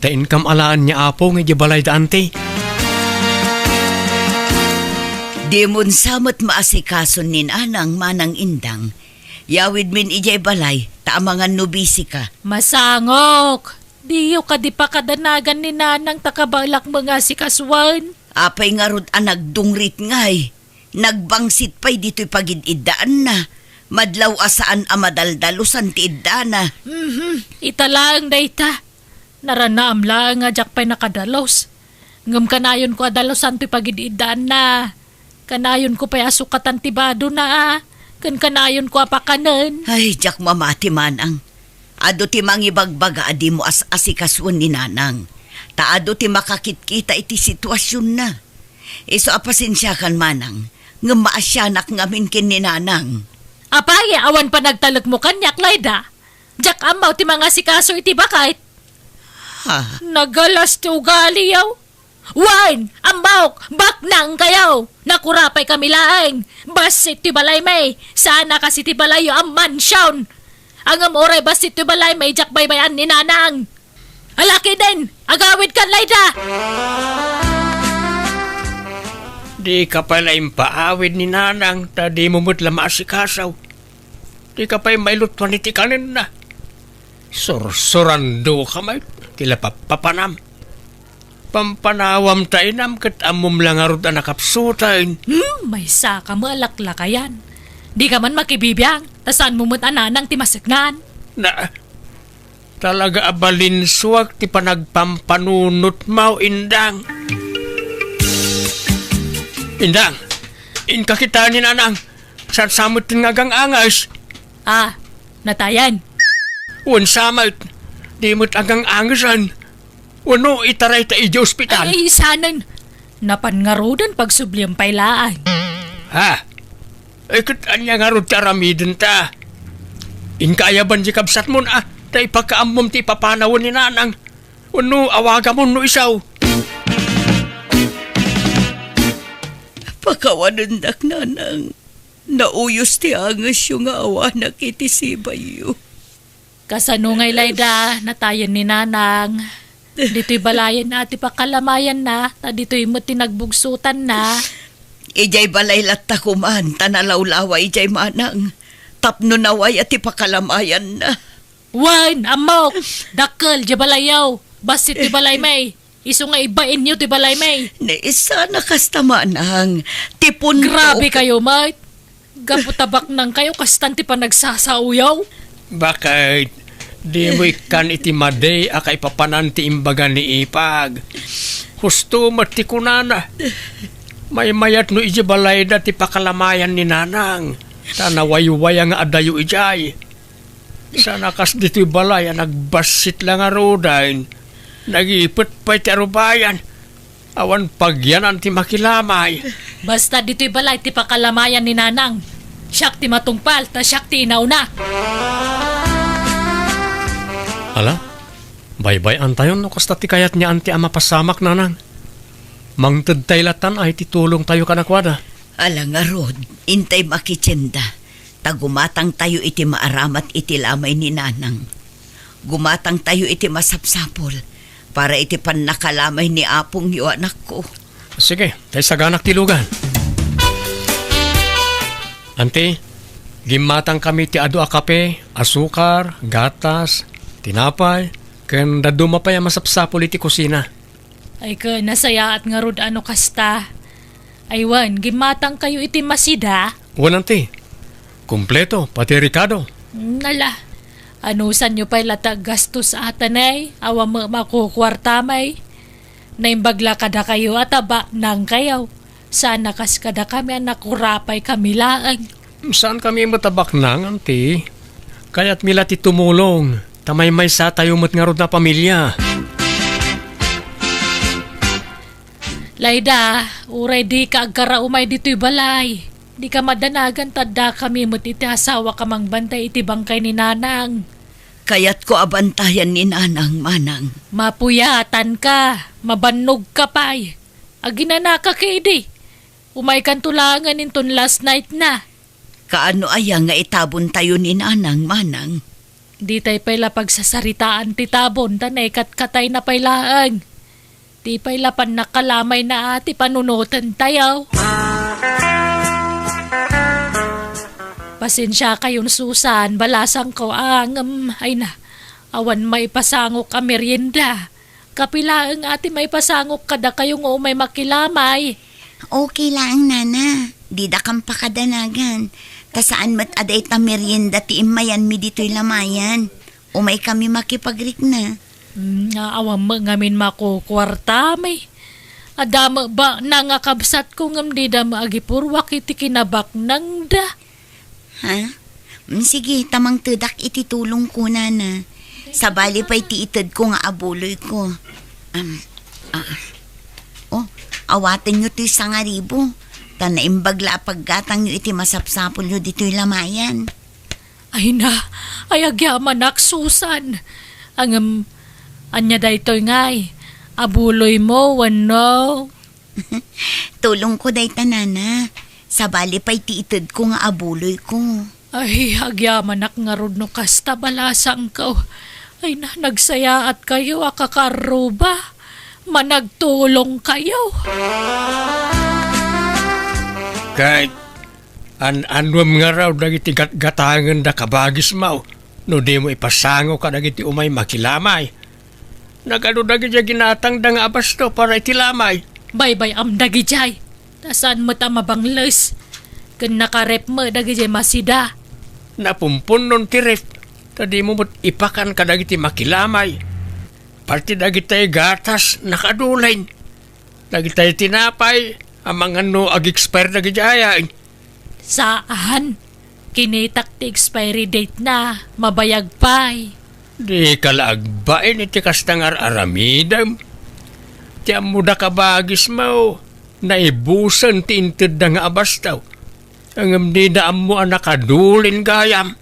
Tain kam alaan niya apo nga balay daante. Di mon samot maasikaso ni nanang manang indang. Yawid min ijay balay, ta mga nubisi ka. Masangok! Diyo ka di pa kadanagan ni nanang takabalak mga sikaswan. Apay nga rod nagdungrit ngay. Nagbangsit pa'y dito'y pagididaan na. Madlaw asaan amadaldalusan ti iddana. Italaang dayta. Naranaam lang nga jak pa'y nakadalos. Ngam kanayon ko adalosan to'y pagididaan na. Kanayon ko pa'y asukatan ti bado na. Kan kanayon ko apakanan. Ay, jak mamati manang. Ado ti mangibagbaga adi mo asikaswan ni nanang. Taado ti makakitkita iti sitwasyon na. Iso apasensya kan manang. Nga maasyanak ngamin kin ni nanang. Apay, awan pa nagtalag mo kanyak, Layda. Jak amaw ti mga sikaso iti bakit. Ha? Nagalas ti ugali yaw. Wine! Ambawk! Baknang kayaw! Nakurapay kami laeng! Basit ti balay may! Sana kasi ti balay ang mansyon! Ang amoray basit ti balay may jak baybayan ni nanang! Alaki din! Agawid kan, Layda! Di ka pala impaawid ni nanang ta di mo mutla maasikasaw. Di ka pa'y mailutwan iti kanin na. Sursurando ka may, tila papanam. Pampanawam tainam kat amom lang arod na nakapsutain. May saka mo alaklakayan. Di ka man makibibiyang, tasan mo mo't ananang timasignan. Na, talaga abalinswag ti panagpampanunot mau, Indang. Indang, inkakita ni nanang, saan samot nga gang angas? Natayan. Samot, di mo't agang angasan. Uno itaray ta iji ospital. Ay, sanan. Napangarudan pag subliyang pailaan. Ha? Ikot anya nga rod taramidin ta. Inkayaban di kabsat mo na, ta ipagkaamom ti papanawon ni nanang. Uno awaga mo no isaw. Pakawanundak nanang. Nauyos ti angas yung awa na kitisibay yu. Kasanungay layda, natayan ni nanang. Dito'y balayan na, ti pakalamayan na, ta dito'y mo tinagbugsutan na. Ijay balay latta kuman, tanalawlawa ijay manang. Tapno naway at ipakalamayan na. Wan, amok, dakkel, di balayaw, basit ti balay may. Iso nga ibain niyo ti balay may. Naisa na kasta manang. Tipon Grabe kayo, mate. Gaputabak nang kayo, kastan ti pa nagsasauyaw. Bakit? Di mo ikan iti maday aka ipapanan ti imbaga ni ipag. Husto mati kunana. May mayat no iji balay da ti pakalamayan ni nanang. Tanaway-way nga adayo ijay. Sana kas dito'y balay nagbasit lang arodain. Nagipit pa'y ti arubayan. Awan pagyanan ti makilamay. Basta dito'y balay ti pakalamayan ni nanang. Siyak ti matungpal, ta siyak ti inauna. Ala, baybay antayon no kasta ti kayat niya anti ama pasamak nanang. Mangted taylatan ay titulong tayo kanakwada. Ala nga rod, intay makitsinda. Tagumatang tayo iti maaramat iti lamay ni nanang. Gumatang tayo iti masapsapol para iti panakalamay ni apong yu anak ko. Sige, tayo saganak tilugan. Ante, gimatang kami ti adu a kape, asukar, gatas, tinapay, ken daduma pa yung masapsapol iti kusina. Ay ka, nasaya at nga rod ano kasta. Aywan, gimatang kayo iti masida. Ante, kumpleto, pati Ricardo. Nala, anusan nyo pa'y latag gastos atanay, awa mo makukwartamay. Naimbagla kada kayo at aba nang kayaw. Sana kas kada kami nakurapay kami laang. Saan kami matabak nang, ante? Kaya't mila ti tumulong. Tamay may sa tayo mo't nga rod na pamilya. Layda, uray di ka agkara umay dito'y balay. Di ka madanagan tadda kami mo't iti asawa kamang bantay iti bangkay ni nanang. Kaya't ko abantayan ni nanang manang. Mapuyatan ka, mabannog ka pa'y. Aginana ka kidi. Umay kan tulangan inton last night na. Kaano aya nga itabon tayo ni nanang manang? Di tay pala pagsasaritaan ti tabon, tanay katay na pailaan. Di pala pan nakalamay na ati panunutan tayo. Pasensya kayon Susan, balasang ko ay na, awan may pasangok ka merienda. Kapilaang ati may pasangok kada kayong umay makilamay. Okay lang, nana. Di da kang pakadanagan. Tasaan mat aday ta merienda ti imayan mi dito'y lamayan. Umay kami makipagrik na. Awam mo ngamin makukwarta may. Adama ba nangakabsat ko ngam di da maagipurwak iti kinabak nang da. Ha? Sige, tamang tudak iti tulong ko, nana. Sabali pa'y tiitad ko nga abuloy ko. Awatin nyo ti sangaribo. Tanaimbagla paggatang nyo iti masapsapol nyo dito'y lamayan. Ay na, ay agyaman ak Susan. Anya da ito'y ngay. Abuloy mo, wano. Tulong ko day tanana. Sabali pa'y tiitad ko nga abuloy ko. Ay, agyaman ak nga rod no kasta balasang ko. Ay na, nagsaya at kayo akakaruba. Managtulong kayo. Kahit Anwam nga raw dagiti gatangan da kabagis mo. No di mo ipasango ka dagiti umay makilamay. Nagano dagiti ginatang da nga abasto para itilamay. Bay-bay am dagijay. Tasan mo ta mabangles. Kan nakarep mo dagijay masida. Napumpun nun ti ref. Tadi mo mo't ipakan ka dagiti makilamay. Parti dagiti gatas nakadulain. Dagiti tinapay. Amang ano ag-expire dagiti ayain. Saan? Kinitak ti expiry date na. Mabayag pa'y. Di kalaagbain iti kastangar aramidam. Ti amuda kabagis mo. Naibusan ti inted da nga abastaw. Ang di na mo ang nakadulin gayam.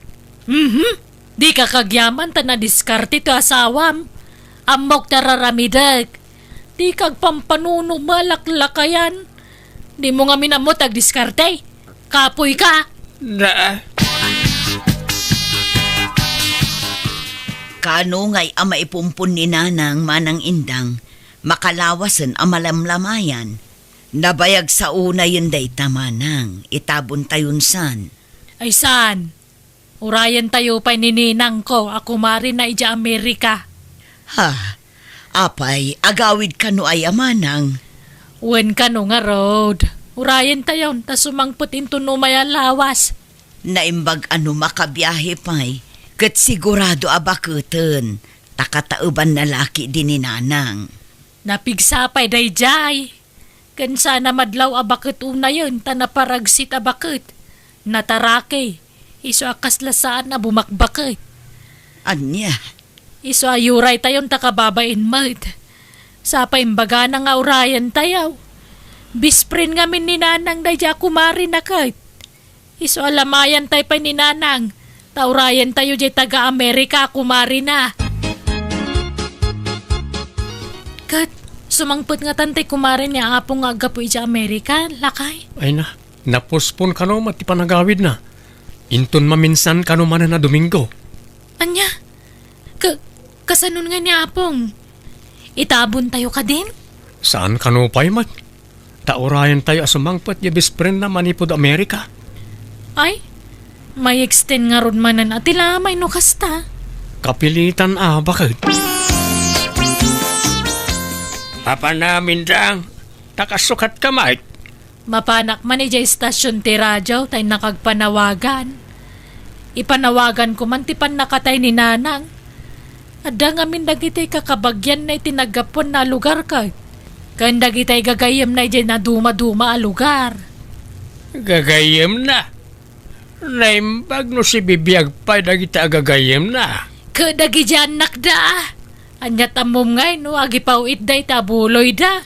Di ka kagyaman ta na diskarte to asawam. Amok tararamidag. Di kag pampanuno malaklakayan. Di mo nga minamot ag diskarte. Kapoy ka. Na, Kano ngay ama ipumpun ni nanang manang indang, makalawasan ang malamlamayan. Nabayag sa una yun day tamanang, itabon tayon san. Ay san? Urayan tayo pa nininang ko. Ako marin na ija Amerika. Ha, apay, agawid kano ay amanang. Wen ka no nga road. Urayan tayo. Ta sumangput into no maya lawas. Naimbag ano makabiyahe pa'y, kat sigurado abakutan, takatauban na laki din ni nanang. Napigsapay day jay. Kan sana madlaw abakit una yun. Ta naparagsit abakit. Natarake. Iso akaslasaan na bumakbakit. Anya, Iso ayuray tayon takababain mat. Sa paimbaga na nga urayan tayaw. Bisprin nga min ni nanang dayja kumari na kahit. Iso alamayan tayo pa ni nanang. Taurayan tayo jay taga-Amerika kumari na. Kat, sumangput nga tantay kumari niya apong nga agapo ija Amerika, lakay. ay na, napospon ka no mati panagawid na. Inton maminsan ka no man na Domingo. Anya? Kasanon nga niya apong. Itabon tayo ka din? Saan ka no pa'y mat? Taurayan tayo asumangpat ya bispren na manipod Amerika. Ay, may extend nga ron manan at may no kasta. Kapilitan bakit? Papa namin dang, takasukat ka Mike. Mapanak man ija istasyon ti radyo tay nakagpanawagan. Ipanawagan ko man tipan nakatay ni nanang. Ada nga min dagitay kakabagyan na itinagapon na lugar ka. Kan dagitay gagayem na ija na duma-duma a lugar. Gagayem na. Naimbag no si bibiyag pa dagita gagayem na. Kadagi dyan nakda. Anya tamom ngay no agi pauit day tabuloy da.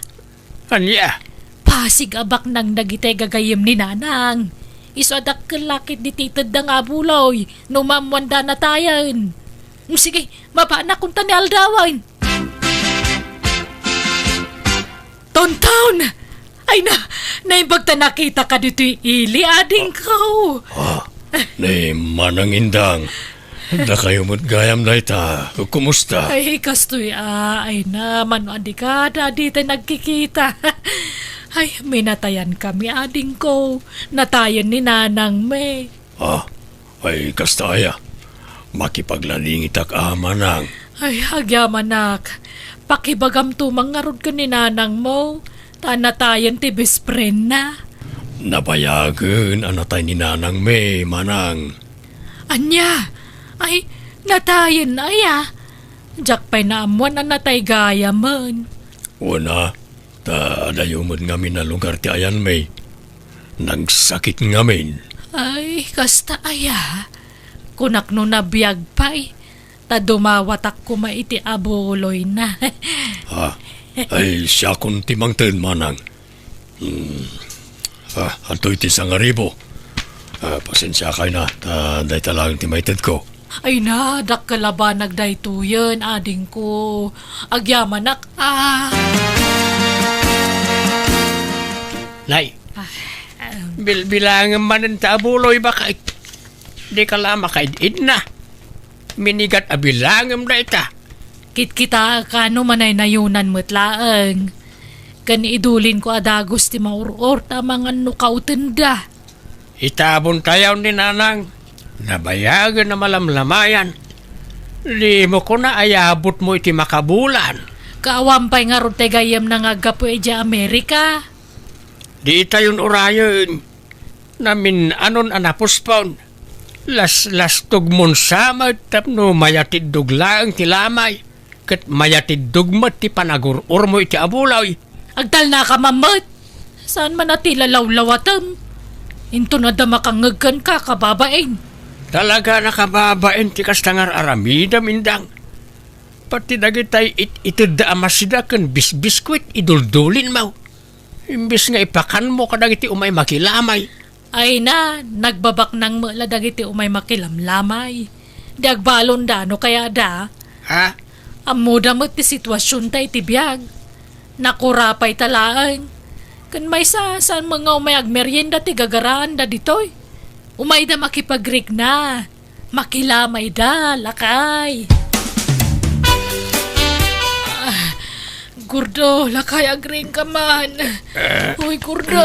Anya, Pasig abak nang dagitay gagayem ni nanang. Iso adak kalakit di titad da nga buloy. No mamwanda na tayan. Sige, mapanak kung tani aldawan. Tonton! Ay na, naimbag ta nakita ka dito ili ading ko. ni manang indang. Da kayo mo't gayam na ita. Kumusta? Ay, kastoy ay naman, adi ka, dadi tayo nagkikita. Ay, minatayan kami, ading ko. Natayan ni nanang me. Ay kastaya. Makipaglalingit ak amanang. Ay, agyamanak. Pakibagam tumang nga rod ka ni nanang mo. Tanatayan ti bespren na. Nabayagan anatay ni nanang me, manang. Anya? Ay, natayan na ya. Diyak pa'y naamuan na natay gaya man. Una, adayumod ngamin na lugar ti ayan me. Nagsakit ngamin. Ay, kasta aya. Kunak no nabiyag pa'y. Ta dumawatak ko maiti abuloy na. Ay siya kung timang ten manang. Antoy ti sangaribo. Pasensya kay na. Day talang timaited ko. Ay na, dakkalaban nagdaytuyan, ading ko. Agyamanak, Nay, bilangan man ang tabuloy ba kay? Di ka lama kay na. Minigat abilangam na ita. Kit-kita kano manay nayunan mo't laang. Kan idulin ko adagos ti mauror ta mga nukauten da. Itabon tayo ni nanang. Nabayagan na malamlamayan. Di mo ko na ayabot mo iti makabulan. Kaawampay nga ron gayam na nga gapo eja Amerika. Di tayon orayon. Namin anon anapuspon. Las tugmon samad tapno mayatid duglaang ti lamay. Kat mayatid dugmat ti panagurur mo iti abulaw. Agdal na ka mamot. Saan man ati lalawlawatan? Into na damakangagkan ka kababain. Talaga nakababain ti kastangar aramida mindang. Pati dagitay itid da amasida kan bisbiskwit iduldulin mo. Imbis nga ipakan mo kadagiti umay makilamay. Ay na, nagbabak ng mula dagiti umay makilamlamay. Di agbalon da, no kaya da. Ha? Amuda mo ti sitwasyon tay ti biyag. Nakurapay talaan. Kan may saan mga umay agmeryenda ti gagaraan da ditoy. Umay da makipagrig na. Makilamay da, lakay. Gurdo, lakay agring ka man. Uy, Gurdo.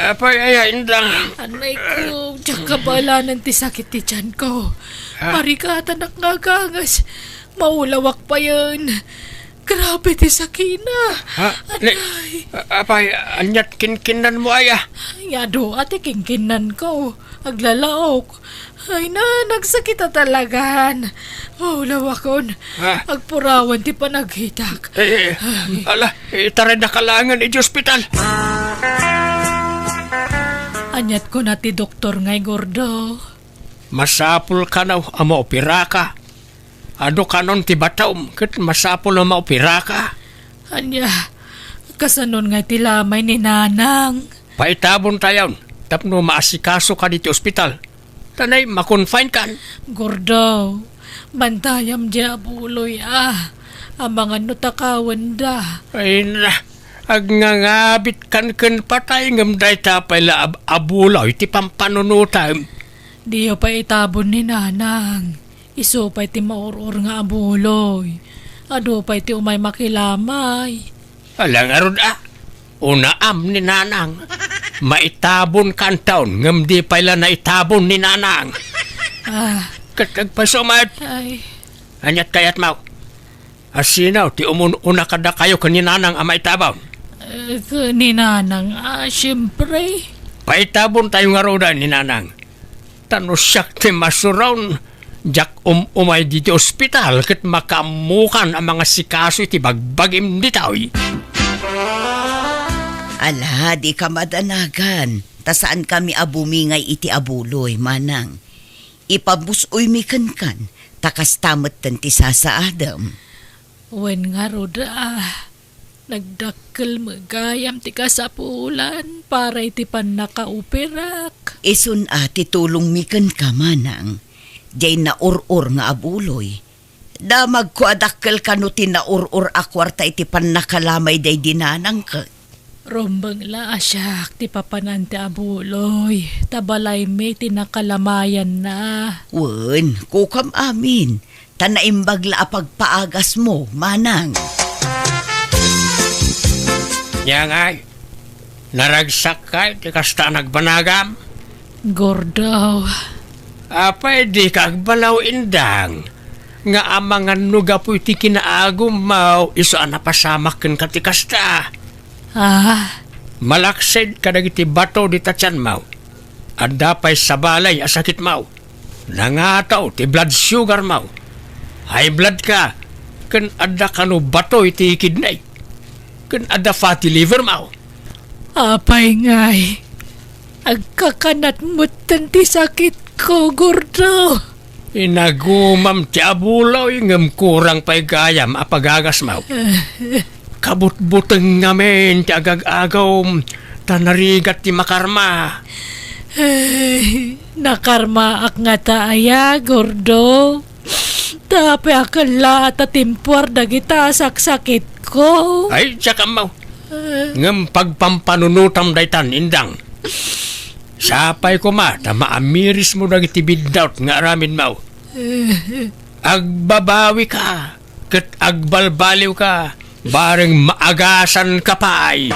Apay ay indang. Anay ko, diyan ka bala ng ti sakit ti tiyan ko. Marikata nakagagas. Maulawak pa yun. Grabe ti sakina. Ha? Apay, anyat kinkinan mo aya. Yado, ate kingkinan ko. Aglalaok. Ay na, nagsakit na talagan. Maulawakon. Agpurawan ti panaghitak. Ala, itaray na kalangan iti ospital. Anyat ko na ti doktor ngay Gordo. Masapul ka na ama opera ka. Ado kanon ti bataom ket masapul na maopera ka. Anya, kasanon ngay ti lamay ni Nanang. Paitabon tayon tapno maasikaso ka diti ospital. Tanay makonfine kan. Gordo, bantayam di abuloy Amangan no takawan da. Ay na, agnangabit kan patay ngam day tapay la abulaw iti pampanunutam. Diyo pa itabon ni Nanang. Iso pa iti maurur nga abuloy. Ado pa iti umay makilamay. Alang arod unaam ni Nanang. Maitabon kan taon ngam di pala na itabon ni Nanang. Katagpasumat. Ay, Anyat kayat mau. Asinaw ti una kada kayo ni Nanang ang maitabon. ni Nanang, siyempre. Paitabon tayo nga roda ni Nanang. Tanusyak ti masuron. Jak umay diti ospital ket makamukan ang mga sikaso iti bagbagim ditaw. Ala, di ka madanagan. Ta saan kami abumingay iti abuloy, manang. Ipabusoy mi kan, takas tamat ti sasaadam. Wen nga roda, nagdakkel magayam ti kasapulan para iti pan nakauperak. Isun ati tulong mi kan ka, manang. Diyay na urur nga abuloy. Damag ko adakkel kano ti na urur akwarta iti pan nakalamay day dinanang ka. Rombang la asyak ti papanan ti abuloy. Tabalay may tinakalamayan na. Wen, kukam amin. Tanaimbag la apagpaagas mo, manang. Yang ay, naragsak ka ti kasta nagbanagam. Gordo. Pwede kagbalaw indang. Nga amangan nuga po iti kinaagum mau iso anapasamak ken katikasta. Malaksid kadagiti bato di tatyan mau. Adda pa'y sabalay asakit mau. Nangataw ti blood sugar mau. High blood ka. Ken adda kanu bato iti kidney. Ken adda fatty liver mau. Apay ngay. Agkakanat mo ti sakit ko, Gordo. Inagumam ti abulaw ngam kurang pa'y gayam apagagas mau. Kabut-buteng ngamin ti agag-agaw tanarigat ti makarma. Nakarma ak nga taaya, Gordo. Tapi akala tatimpuar dagita saksakit ko. Ay, tsaka mau. Ngam pagpampanunutam daytan indang. Sapay ko ta maamiris mo dagiti biddaut nga aramin mau. Agbabawi ka, ket agbalbaliw ka, bareng maagasan ka pa ay.